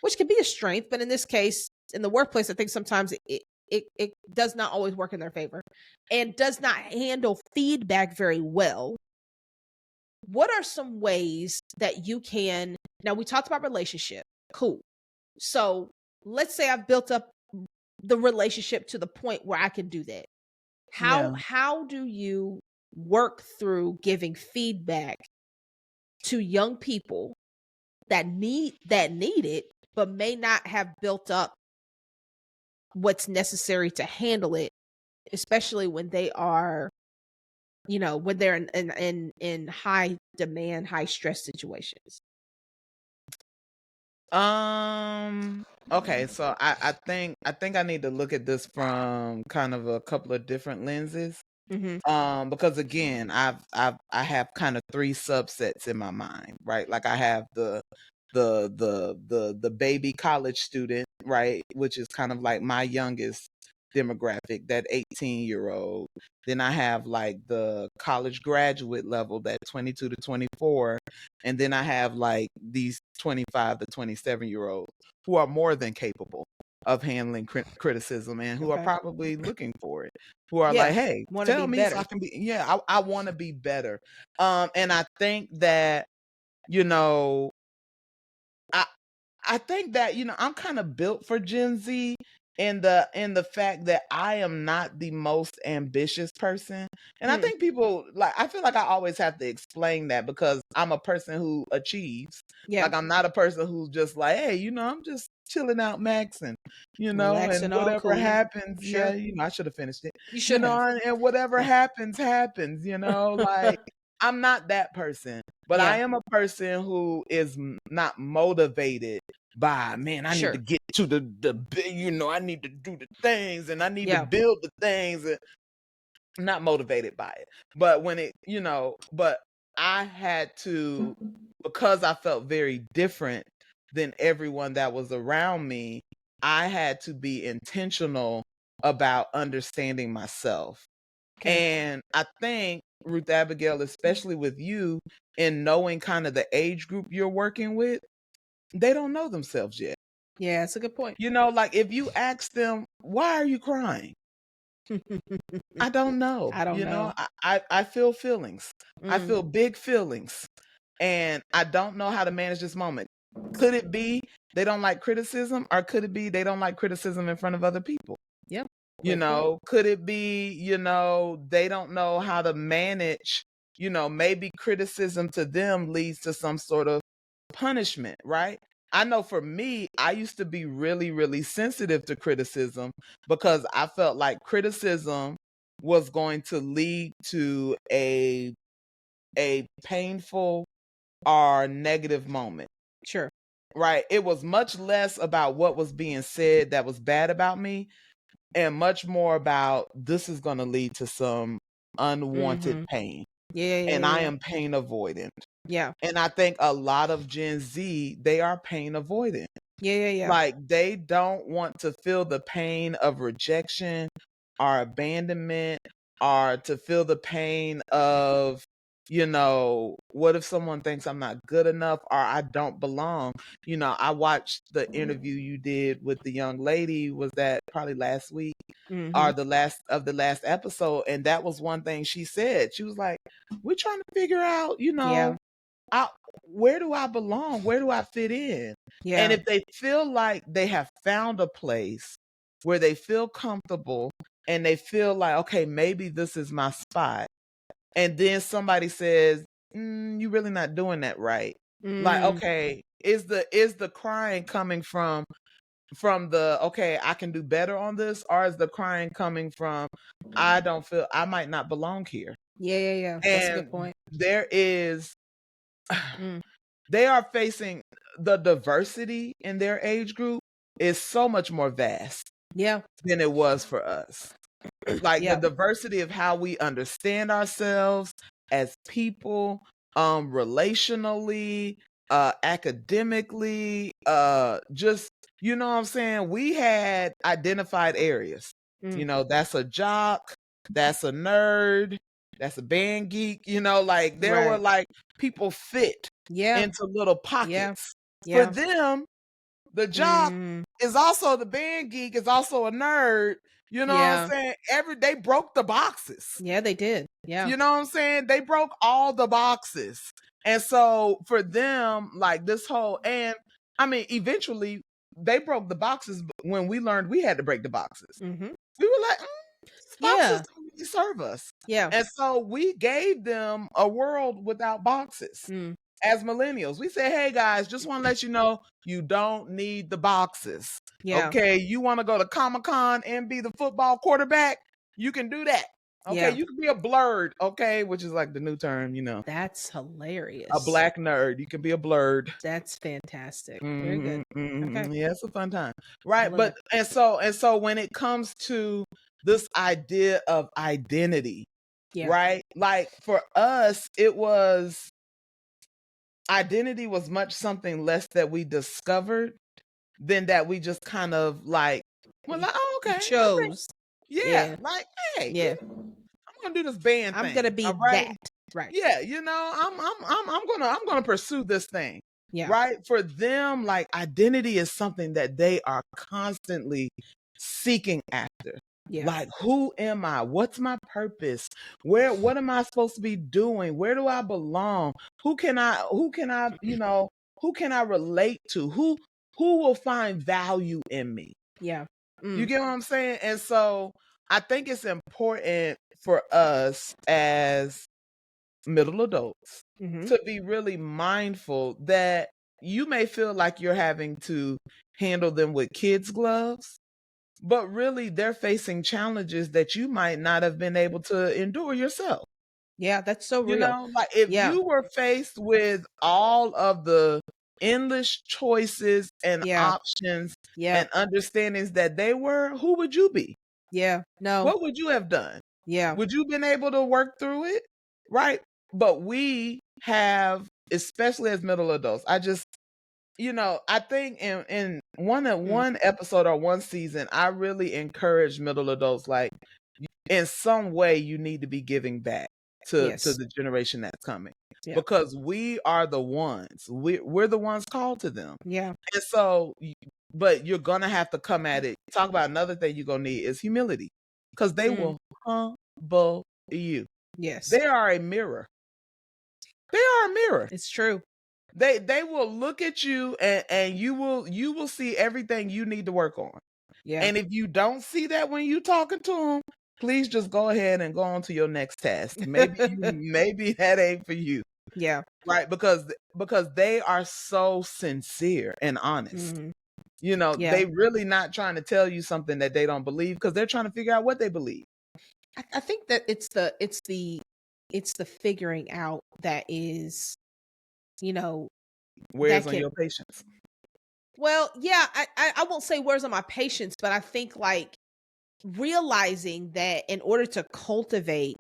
which can be a strength, but in this case, in the workplace, I think sometimes it does not always work in their favor, and does not handle feedback very well. What are some ways that you can, now we talked about relationship, cool. So let's say I've built up the relationship to the point where I can do that. How
Yeah.
how do you work through giving feedback to young people that need it, but may not have built up what's necessary to handle it, especially when they are, when they're in high demand, high stress situations.
Okay, so I think I need to look at this from kind of a couple of different lenses.
Mhm.
Because again, I have kind of three subsets in my mind, right? Like I have the baby college student, right, which is kind of like my youngest demographic, that 18-year-old. Then I have like the college graduate level, that 22 to 24, and then I have like these 25 to 27-year-olds who are more than capable of handling criticism and who are
Okay.
probably looking for it, who are like,
Yeah.
hey,
Want to be
tell me so
better.
I can be, yeah, I want to be better. And I think that, you know, I I think that, I'm kind of built for Gen Z in the fact that I am not the most ambitious person. And I
Hmm.
think people, like, I feel like I always have to explain that because I'm a person who achieves.
Yeah.
Like, I'm not a person who's just like, hey, I'm just chilling out maxing, and
Relaxing, all
whatever
cool.
happens, yeah,
Sure.
I should have finished it.
You should have.
And whatever
Yeah.
happens, happens, like, I'm not that person. But I
Yeah.
am a person who is not motivated by, man, I need to
Sure.
get to the big, I need to do the things and I need to
Yeah.
build the things. not motivated by it. But when it, but I had to, because I felt very different than everyone that was around me, I had to be intentional about understanding myself.
Okay.
And I think, Ruth Abigail, especially with you, in knowing kind of the age group you're working with, they don't know themselves yet.
Yeah, that's a good point.
Like if you ask them, why are you crying? I don't know.
I don't know.
I feel feelings. I
Mm.
feel big feelings. And I don't know how to manage this moment. Could it be they don't like criticism, or could it be they don't like criticism in front of other people?
Yep. Great point.
Could it be, they don't know how to manage, maybe criticism to them leads to some sort of punishment, right? I know for me, I used to be really, really sensitive to criticism because I felt like criticism was going to lead to a painful or negative moment.
Sure.
Right? It was much less about what was being said that was bad about me, and much more about this is going to lead to some unwanted pain. And I am pain avoidant.
Yeah.
And I think a lot of Gen Z, they are pain avoidant.
Yeah.
Like they don't want to feel the pain of rejection or abandonment, or to feel the pain of, what if someone thinks I'm not good enough or I don't belong? I watched the interview you did with the young lady, was that probably last week or the last episode, and that was one thing she said. She was like, we're trying to figure out,
Yeah.
where do I belong? Where do I fit in? And
Yeah.
if they feel like they have found a place where they feel comfortable and they feel like, okay, maybe this is my spot, and then somebody says, you're really not doing that right. Like, okay, is the crying coming from the, okay, I can do better on this, or is the crying coming from, I don't feel, I might not belong here?
Yeah. That's a good
And
point.
there is
Mm.
they are facing, the diversity in their age group is so much more vast
Yeah.
than it was for us. Like the
Yeah.
diversity of how we understand ourselves as people, relationally, academically, just, you know what I'm saying? We had identified areas. That's a jock, that's a nerd, that's a band geek, like there were
Right.
like people fit
Yeah.
into little
Yeah.
pockets. For
Yeah.
them, the jock
Mm.
is also the band geek, is also a nerd. You know what I'm
Yeah.
saying? They broke the boxes.
Yeah, they did. Yeah.
You know what I'm saying? They broke all the boxes. And so for them, like this whole, and I mean, eventually they broke the boxes when we learned we had to break the boxes.
Mm-hmm.
We were like, these boxes
Yeah.
don't really serve us.
Yeah.
And so we gave them a world without boxes.
Mm.
As millennials, we say, hey guys, just want to let you know you don't need the boxes.
Yeah.
Okay, you want to go to Comic-Con and be the football quarterback? You can do that. Okay,
Yeah.
you can be a blurred, okay, which is like the new term,
That's hilarious.
a black nerd. You can be a blurred.
That's fantastic. Very good. Okay.
Yeah, it's a fun time,
I
right?
love
But
it.
and so when it comes to this idea of identity,
Yeah.
right? Like for us, it was, identity was much something less that we discovered than that we just kind of like, well, like, oh, okay,
You
I think,
chose.
yeah,
Yeah.
like, hey,
Yeah.
I'm gonna do this band
I'm
thing,
gonna be
all right?
that. Right.
Yeah, I'm gonna pursue this thing,
Yeah.
right? For them, like identity is something that they are constantly seeking after.
Yeah.
Like, who am I? What's my purpose? What am I supposed to be doing? Where do I belong? Who can I relate to? Who will find value in me?
Yeah.
You get what I'm saying? And so I think it's important for us as middle adults to be really mindful that you may feel like you're having to handle them with kids' gloves, but really they're facing challenges that you might not have been able to endure yourself.
Yeah, that's so real.
Like if
Yeah.
you were faced with all of the endless choices and
Yeah.
options
Yeah.
and understandings that they were, who would you be?
Yeah. No.
What would you have done?
Yeah.
Would you been able to work through it? Right? But we have, especially as middle adults, I think in one episode or one season, I really encourage middle adults, like, in some way you need to be giving back to
Yes.
the generation that's coming,
Yeah.
because we are the ones, we're the ones called to them.
Yeah.
And so, but you're gonna have to come at it. Talk about another thing you're gonna need is humility, because they will humble you.
Yes.
They are a mirror. They are a mirror.
It's true.
They will look at you, and you will see everything you need to work on.
Yeah.
And if you don't see that when you talking to them, please just go ahead and go on to your next task. Maybe that ain't for you.
Yeah.
Right? Because they are so sincere and honest.
Yeah.
They really not trying to tell you something that they don't believe, because they're trying to figure out what they believe.
I think that it's the figuring out that is,
Where's
that
on
can,
your patience?
well, yeah, I won't say where's on my patience, but I think, like, realizing that in order to cultivate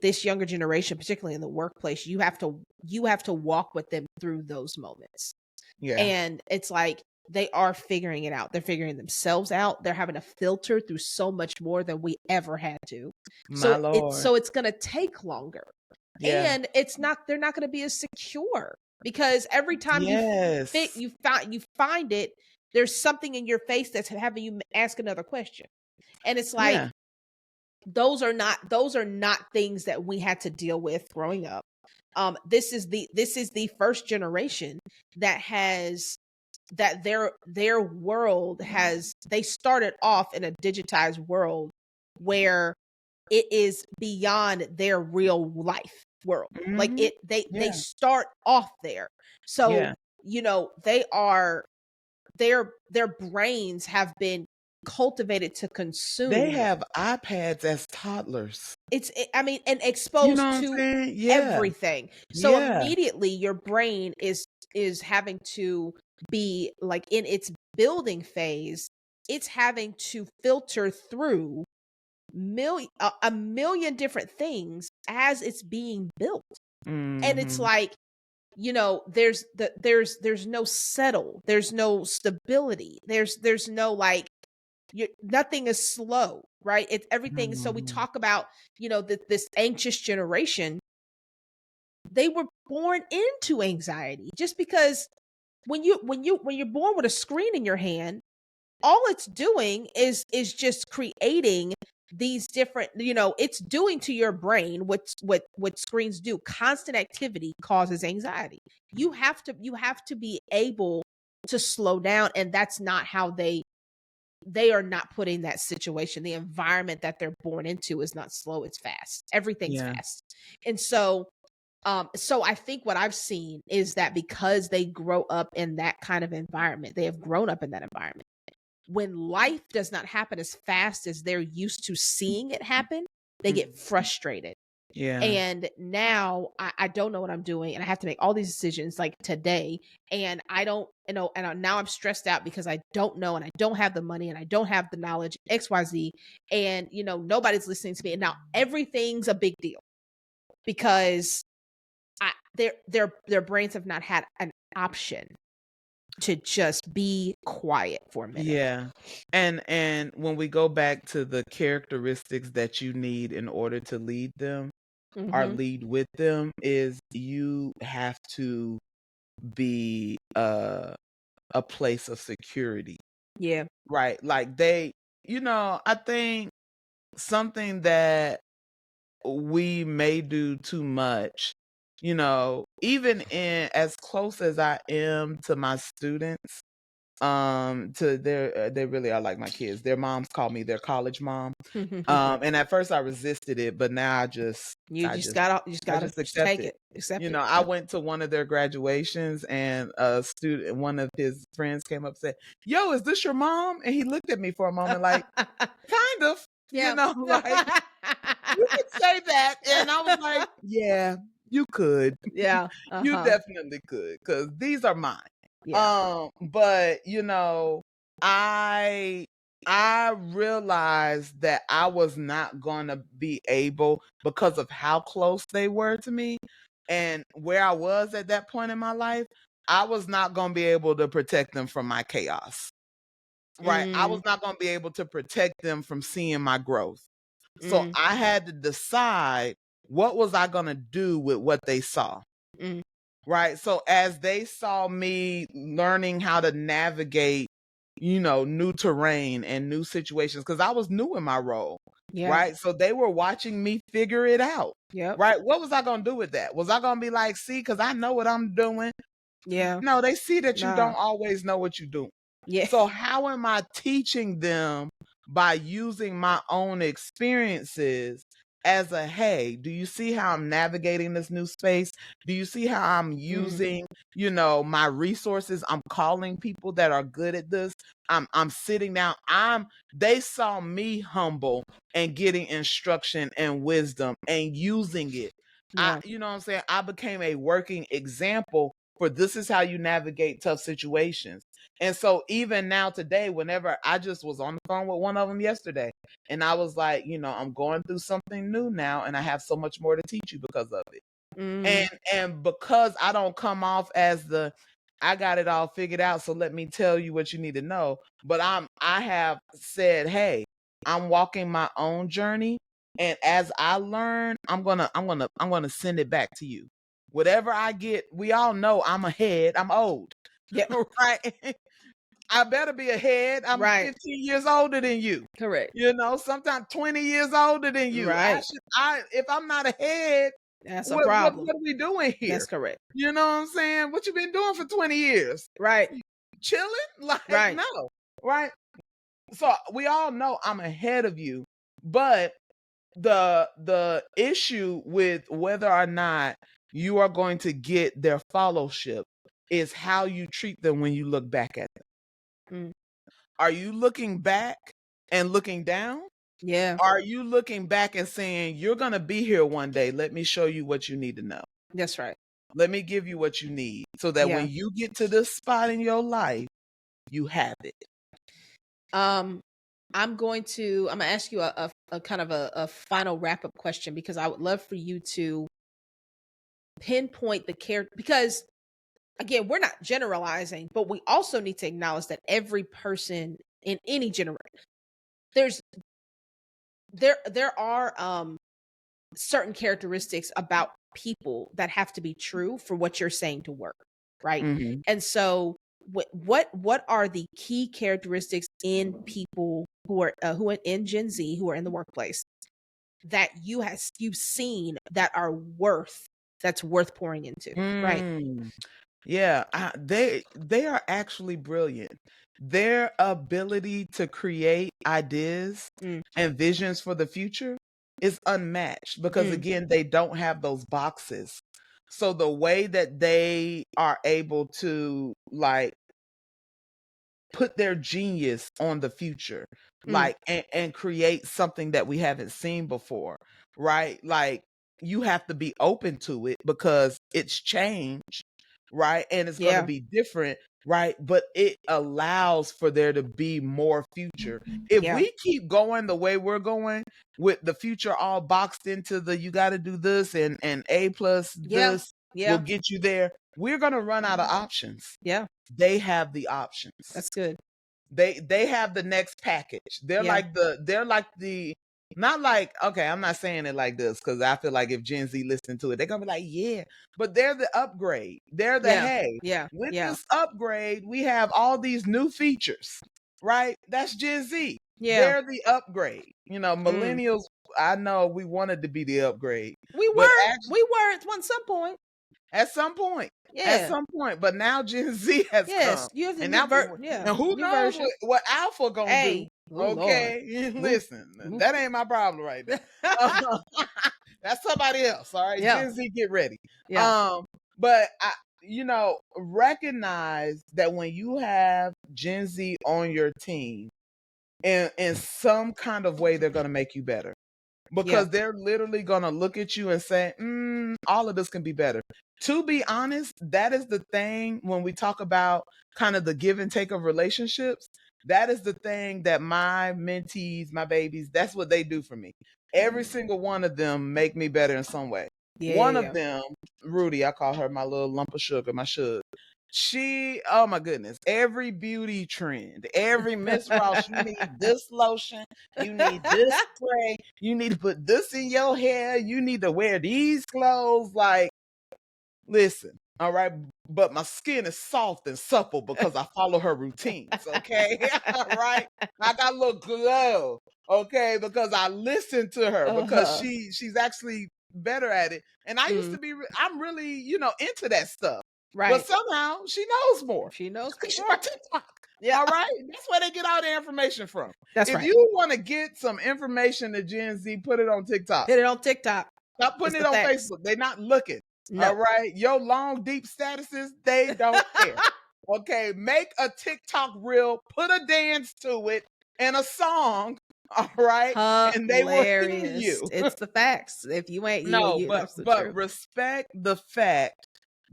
this younger generation, particularly in the workplace, you have to walk with them through those moments.
Yeah.
And it's like they are figuring it out. They're figuring themselves out. They're having to filter through so much more than we ever had to.
My Lord.
So it's going to take longer.
Yeah.
And they're not going to be as secure, because every time
Yes.
you find it, there's something in your face that's having you ask another question. And it's like,
Yeah.
those are not things that we had to deal with growing up. This is the first generation that their world they started off in a digitized world where it is beyond their real life world. Like, they start off there. So,
Yeah.
their brains have been cultivated to consume.
They have iPads as toddlers.
And
You
exposed
know what I'm
to
saying? Yeah.
everything. So
Yeah.
immediately your brain is having to be, like, in its building phase, it's having to filter through a million different things as it's being built. And it's like, there's no settle, there's no stability, there's no, like, nothing is slow, right? It's everything. So we talk about, this anxious generation. They were born into anxiety, just because when you're born with a screen in your hand, all it's doing is just creating these different, it's doing to your brain what screens do. Constant activity causes anxiety. You have to be able to slow down, and that's not how they are not putting that situation. The environment that they're born into is not slow, it's fast. Everything's fast. And so I think what I've seen is that because they grow up in that kind of environment, they have grown up in that environment. When life does not happen as fast as they're used to seeing it happen, they get frustrated.
Yeah.
And now I don't know what I'm doing, and I have to make all these decisions, like, today. And I don't, now I'm stressed out because I don't know, and I don't have the money, and I don't have the knowledge, XYZ. And, nobody's listening to me. And now everything's a big deal, because their brains have not had an option to just be quiet for a minute.
Yeah. And when we go back to the characteristics that you need in order to lead them or lead with them, is you have to be a place of security.
Yeah.
Right? Like, I think something that we may do too much, even in as close as I am to my students, to they really are like my kids. Their moms call me their college mom. And at first I resisted it, but now I just
gotta
accept
take
it.
it. Accept it.
I went to one of their graduations, and one of his friends came up and said, "Yo, is this your mom?" And he looked at me for a moment like, kind of,
Yeah.
like, you could say that. And I was like, yeah, you could.
Yeah.
You definitely could, because these are mine.
Yeah.
But I I realized that I was not gonna be able, because of how close they were to me and where I was at that point in my life, I was not gonna be able to protect them from my chaos. Right? I was
Mm,
not gonna be able to protect them from seeing my growth. So
mm,
I had to decide, what was I gonna do with what they saw?
mm.
Right? So as they saw me learning how to navigate, new terrain and new situations, because I was new in my role,
Yeah.
right? So they were watching me figure it out.
Yep.
Right? What was I gonna do with that? Was I gonna be like, see, because I know what I'm doing?
Yeah.
No, they see that you
Nah.
don't always know what you're doing.
Yeah.
So how am I teaching them? By using my own experiences as a, hey, do you see how I'm navigating this new space? Do you see how I'm
Mm,
using, my resources? I'm calling people that are good at this. I'm sitting down. They saw me humble and getting instruction and wisdom and using it.
yeah.
You know what I'm saying? I became a working example for, this is how you navigate tough situations. And so even now today, whenever, I just was on the phone with one of them yesterday, and I was like, I'm going through something new now, and I have so much more to teach you because of it.
Mm,
And because I don't come off as the, I got it all figured out, so let me tell you what you need to know. But I have said, hey, I'm walking my own journey, and as I learn, I'm gonna send it back to you. Whatever I get, we all know I'm ahead. I'm old.
yeah.
Right? I better be ahead. I'm
Right.
15 years older than you.
Correct.
Sometimes 20 years older than you.
Right.
If I'm not ahead,
That's a
what
problem.
are we doing
That's
here?
correct.
You know what I'm saying? What you been doing for 20 years?
Right.
Chilling? Like,
Right.
no. Right? So we all know I'm ahead of you, but the issue with whether or not you are going to get their fellowship is how you treat them when you look back at them.
Mm,
Are you looking back and looking down?
yeah.
Are you looking back and saying, you're going to be here one day? Let me show you what you need to know.
That's right.
Let me give you what you need so that
Yeah.
when you get to this spot in your life, you have it.
Um, I'm gonna ask you a kind of a final wrap up question because I would love for you to pinpoint the character because again, we're not generalizing, but we also need to acknowledge that every person in any generation there's there are certain characteristics about people that have to be true for what you're saying to work, right?
Mm-hmm.
And so what are the key characteristics in people who are in Gen Z who are in the workplace that you've seen that are that's worth pouring into, right?
Mm. Yeah, they are actually brilliant. Their ability to create ideas
Mm,
and visions for the future is unmatched because,
mm,
again, they don't have those boxes. So the way that they are able to, like, put their genius on the future,
mm,
like, and create something that we haven't seen before, right? Like, you have to be open to it because it's change, right? And it's going to
yeah,
be different, right? But it allows for there to be more future. If
yeah,
we keep going the way we're going, with the future all boxed into the, you got to do this, and A plus
yeah,
this will
yeah,
get you there, we're going to run out of options.
yeah.
They have the options.
That's good.
They have the next package.
Yeah,
They're like the, not like, okay, I'm not saying it like this because I feel like if Gen Z listen to it, they're gonna be like, yeah, but they're the upgrade. They're the,
yeah,
hey,
yeah,
with
yeah,
this upgrade, we have all these new features, right? That's Gen Z.
yeah.
They're the upgrade.
Mm.
Millennials, I know we wanted to be the upgrade,
We
but
were
actually,
we were at one some point.
at some point. At
Yeah.
some point. But now Gen Z has come.
Yes. You have the
And
new
now,
yeah,
and who
new
knows
version.
what Alpha gonna do?
Hey. Oh Lord.
Okay.
Ooh,
Listen,
ooh.
that ain't my problem right there. Uh, that's somebody else. All right.
Yeah.
Gen Z, get ready.
Yeah.
But recognize that when you have Gen Z on your team, in some kind of way, they're gonna make you better,
Yeah.
because they're literally going to look at you and say, all of this can be better. To be honest, that is the thing when we talk about kind of the give and take of relationships. That is the thing that my mentees, my babies, that's what they do for me. Every single one of them make me better in some way.
Yeah,
One
yeah,
of
yeah.
them, Rudy, I call her my little lump of sugar, my sugar. She, oh my goodness, every beauty trend, every Miss Ross, you need this lotion, you need this spray, you need to put this in your hair, you need to wear these clothes. Like, listen, all right, but my skin is soft and supple because I follow her routines, okay? All right. I got a little glow, okay, because I listen to her because
Uh-huh.
she's actually better at it. And I used
Mm,
to be I'm really, you know, into that stuff. But
right.
somehow she knows more.
She knows
She's
more.
on TikTok.
Yeah.
All right. That's where they get all their information from.
That's
If
right.
you want to get some information to Gen Z, put it on TikTok.
Hit it on TikTok.
Stop
It's
putting it
the
on
facts.
Facebook. They're not looking. All
No.
right. Your long, deep statuses, they don't care. Okay. Make a TikTok reel, put a dance to it and a song. All right. And they will hear
Hilarious.
you.
It's the facts. If you ain't
No,
you, that's the
but
truth.
respect the fact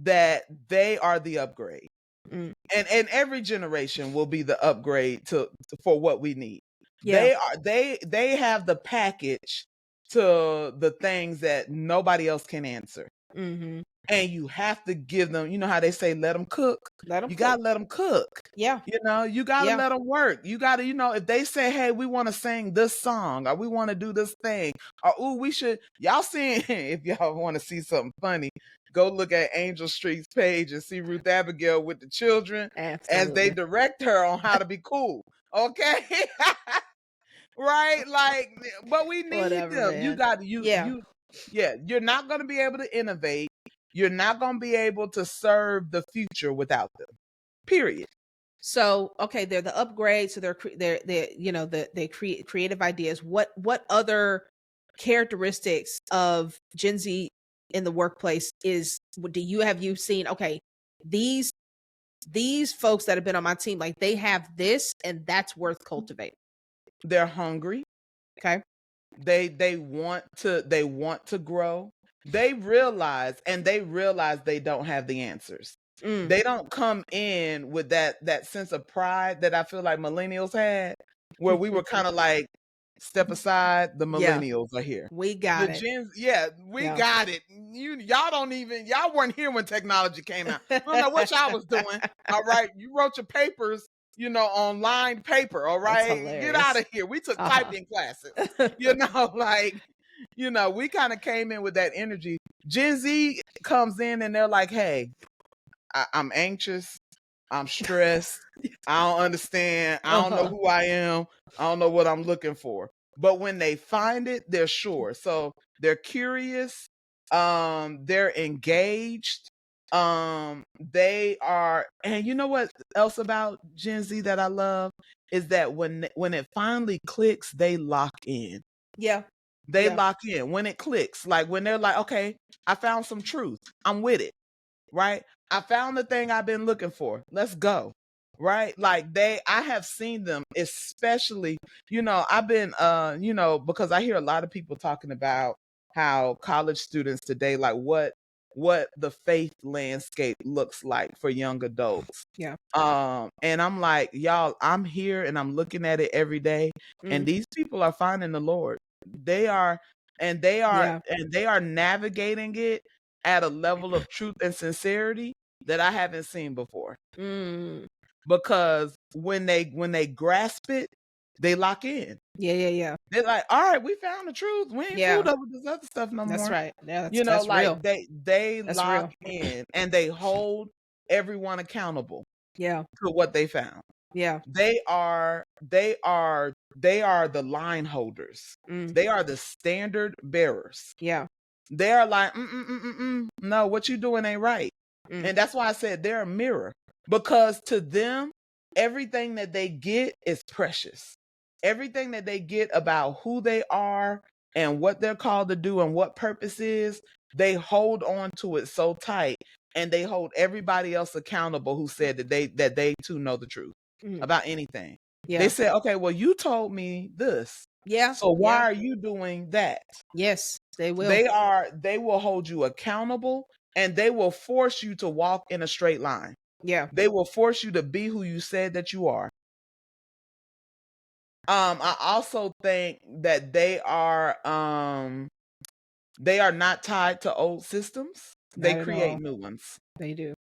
that they are the upgrade.
Mm,
And every generation will be the upgrade for what we need.
yeah.
They have the package to the things that nobody else can answer.
Mm-hmm.
And you have to give them, you know how they say let them cook.
Let them
You
cook.
got to let them cook.
Yeah.
You know, you got to
Yeah.
let them work. You got to, you know, if they say, "Hey, we want to sing this song or we want to do this thing," or "Ooh, we should," y'all seeing if y'all want to see something funny, go look at Angel Street's page and see Ruth Abigail with the children as they
Absolutely.
direct her on how to be cool. Okay? Right? Like, but we need
Whatever,
them. You
man.
got
Yeah.
yeah, you're not going to be able to innovate. You're not going to be able to serve the future without them. Period.
So, okay, they're the upgrade. So they're you know they create creative ideas. What other characteristics of Gen Z in the workplace do you have you seen? Okay, these folks that have been on my team, like they have this, and that's worth cultivating.
They're hungry.
Okay.
They want to grow. They realize they don't have the answers.
Mm.
They don't come in with that sense of pride that I feel like millennials had, where we were kind of like, step aside, the
Yeah,
millennials are here.
we got
The
it.
yeah, we
Yeah.
got it. Y'all weren't here when technology came out. I don't know what y'all was doing. All right. You wrote your papers, you know, on lined paper. All
That's
right. Get out
hilarious.
of here. We took
Uh-huh.
typing classes. You know, like, you know, we kind of came in with that energy. Gen Z comes in and they're like, "Hey, I'm anxious. I'm stressed. I don't understand. I don't know
Uh-huh.
who I am. I don't know what I'm looking for." But when they find it, they're sure. So they're curious. They're engaged. They are, and you know what else about Gen Z that I love is that when it finally clicks, they lock in.
Yeah.
They
Yeah.
lock in when it clicks. Like when they're like, "Okay, I found some truth. I'm with it." Right? I found the thing I've been looking for. Let's go. Right? Like I have seen them, especially, you know, I've been, you know, because I hear a lot of people talking about how college students today, like what the faith landscape looks like for young adults.
Yeah.
And I'm like, y'all, I'm here and I'm looking at it every day. And
Mm.
these people are finding the Lord. They are,
Yeah.
and they are navigating it at a level of truth and sincerity that I haven't seen before.
Mm.
Because when they grasp it, they lock in.
Yeah, yeah, yeah.
They're like, "All right, we found the truth. We ain't
Yeah.
fooled up with this other stuff no
That's
more."
right. Yeah,
You know,
that's real.
like they
That's
lock
real.
in and they hold everyone accountable
Yeah.
to what they found.
Yeah.
They are the line holders.
Mm.
They are the standard bearers.
Yeah.
They are like, no, what you doing ain't right.
Mm.
And that's why I said they're a mirror, because to them, everything that they get is precious. Everything that they get about who they are and what they're called to do and what purpose is, they hold on to it so tight, and they hold everybody else accountable who said that they too know the truth
Mm.
about anything.
Yeah.
They said, "Okay, well, you told me this.
Yeah.
So why
Yeah.
are you doing that?"
Yes, they will.
They will hold you accountable, and they will force you to walk in a straight line.
Yeah.
They will force you to be who you said that you are. I also think that they are not tied to old systems. They
Not at all.
create new ones.
They do.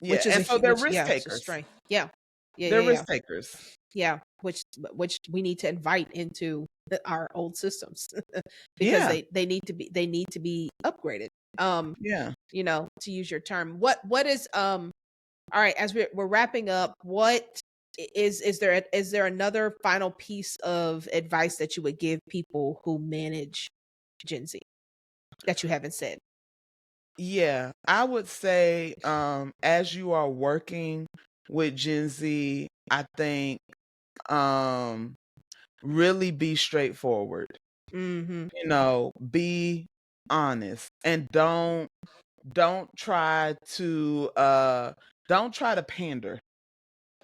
Yeah,
Which is
and so they're risk
yeah, it's a
takers.
strength. Yeah. Yeah,
They're
yeah, yeah.
risk takers.
Yeah, which we need to invite into our old systems because
Yeah,
they need to be upgraded.
yeah.
You know, to use your term. What is all right, as we're wrapping up, what is there another final piece of advice that you would give people who manage Gen Z that you haven't said?
Yeah, I would say, as you are working with Gen Z, I think, um, really be straightforward.
Mm-hmm.
You know, be honest and don't try to pander.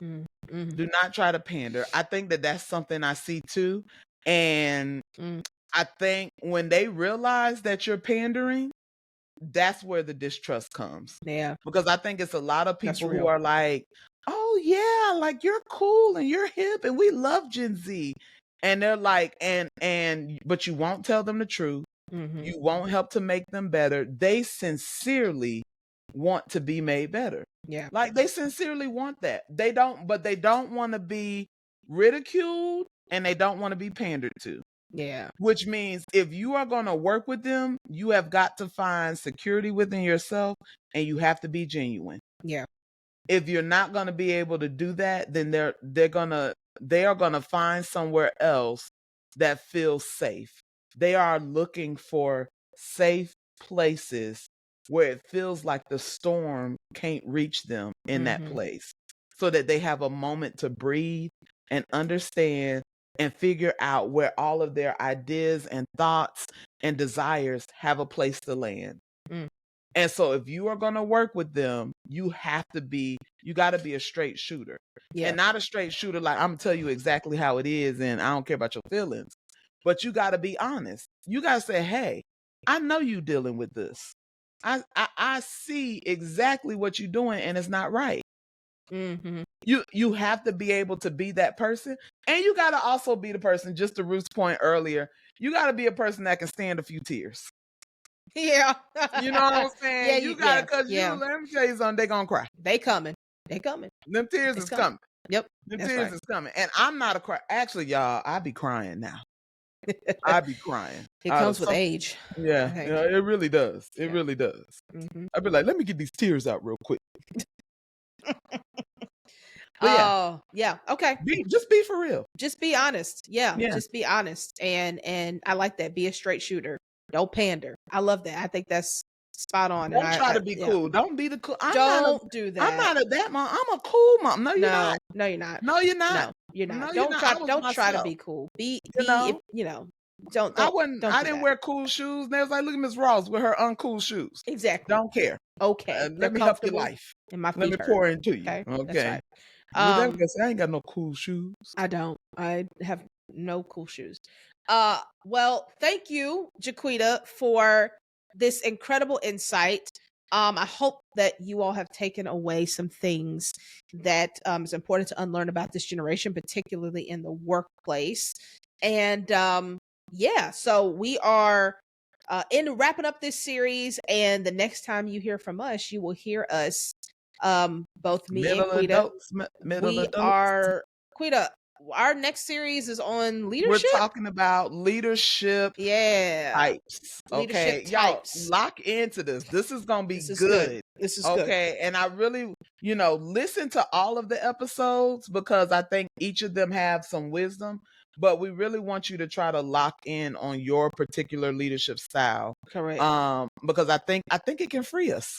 Mm-hmm.
Do not try to pander. I think that that's something I see too, and
Mm,
I think when they realize that you're pandering, that's where the distrust comes.
yeah,
Because I think it's a lot of
that's
people who
real.
are like, "Oh yeah, like you're cool and you're hip and we love Gen Z." And they're like, but you won't tell them the truth.
Mm-hmm.
You won't help to make them better. They sincerely want to be made better.
Yeah,
Like they sincerely want that. They don't want to be ridiculed and they don't want to be pandered to.
yeah,
Which means if you are going to work with them, you have got to find security within yourself and you have to be genuine.
yeah,
If you're not going to be able to do that, then they are going to find somewhere else that feels safe. They are looking for safe places where it feels like the storm can't reach them in that
mm-hmm.
place so that they have a moment to breathe and understand and figure out where all of their ideas and thoughts and desires have a place to land.
Mm,
And so if you are going to work with them, you got to be a straight shooter.
yeah,
And not a straight shooter like I'm going to tell you exactly how it is and I don't care about your feelings. But you got to be honest. You got to say, "Hey, I know you dealing with this. I see exactly what you're doing and it's not right."
mm-hmm.
You have to be able to be that person, and you got to also be the person, just to Ruth's point earlier, you got to be a person that can stand a few tears.
Yeah,
You know what I'm
yeah,
saying? You got to,
yeah,
cuz
yeah.
let me tell you something, they going to cry.
They coming, they coming,
Them tears
it's
is
coming.
coming.
Yep,
Them
that's
tears
right.
is coming. And I'm not a cry. Actually, y'all, I be crying now. I be crying
It
out of
comes with
some.
age, I
Yeah,
think.
yeah, it really does. It
Yeah.
really does.
Mm-hmm.
I be like, let me get these tears out real quick. But yeah,
Oh, yeah. Okay.
just be for real.
Just be honest. Yeah,
Yeah.
just be honest. And I like that. Be a straight shooter. Don't pander. I love that. I think that's spot on. And
Don't try
I
to be
yeah.
cool. Don't be the cool.
Don't do
I'm
that.
not a that mom. I'm a cool mom. No, you're not.
No, no, you're not.
No, you're not.
No, you're not.
No, you're not. I was
Don't try to
myself.
be cool.
You
Be if
know,
don't
I
do
didn't
that.
wear cool shoes. And they was like, look at Miss Ross with her uncool shoes.
Exactly.
Don't care.
Okay. They're
Let me help your
comfortable
life.
and my
Let
feet
me
hurt.
pour into you.
Okay. That's
Okay.
right.
Well, then
Um
I ain't got no cool shoes.
I don't. I have no cool shoes. Well, thank you, Jaquita, for this incredible insight. I hope that you all have taken away some things that is important to unlearn about this generation, particularly in the workplace. And yeah, so we are in wrapping up this series, and the next time you hear from us, you will hear us, both me and
Middle
Quita.
adults. Middle
We
adults.
are Quita. Our next series is on
We're
leadership.
talking about leadership
Yeah.
types.
Leadership
Okay. Y'all
types.
lock into this. This is gonna be
This is good.
good.
This is good.
Okay. And I really, listen to all of the episodes because I think each of them have some wisdom. But we really want you to try to lock in on your particular leadership style.
Correct.
Because I think it can free us.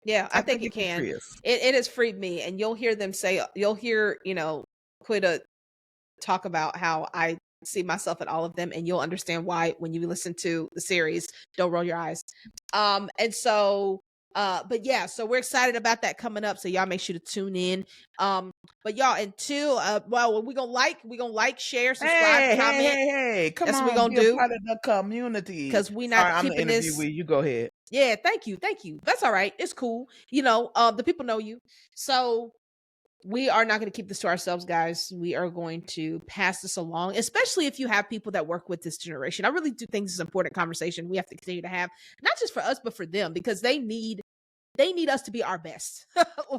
Yeah, I
I
think
think
it
it can
can.
free us.
It has freed me, and you'll hear them say, you'll hear, Quita talk about how I see myself in all of them, and you'll understand why when you listen to the series. Don't roll your eyes. And so but yeah, so we're excited about that coming up, so y'all make sure to tune in. But y'all, until well, we gonna like, share, subscribe, comment.
Hey, come
That's what we
on,
gonna
be a
do,
part of the community.
because we
Sorry,
not
I'm the
keeping this.
interviewee. You go ahead.
Yeah, thank you, that's all right, it's cool. The people know you. So We are not going to keep this to ourselves, guys. We are going to pass this along, especially if you have people that work with this generation. I really do think this is an important conversation we have to continue to have, not just for us, but for them, because they need us to be our best.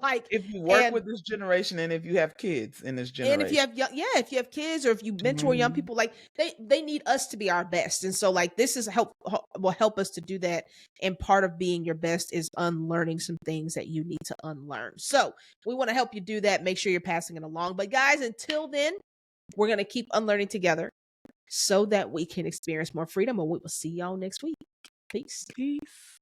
Like,
If you work
and
with this generation and if you have kids in this
and if you
generation.
have if you have kids or if you mentor young
Mhm.
people, like they need us to be our best. And so like this is will help us to do that. And part of being your best is unlearning some things that you need to unlearn. So we want to help you do that. Make sure you're passing it along. But guys, until then, we're going to keep unlearning together so that we can experience more freedom. And we will see y'all next week. Peace.
Peace.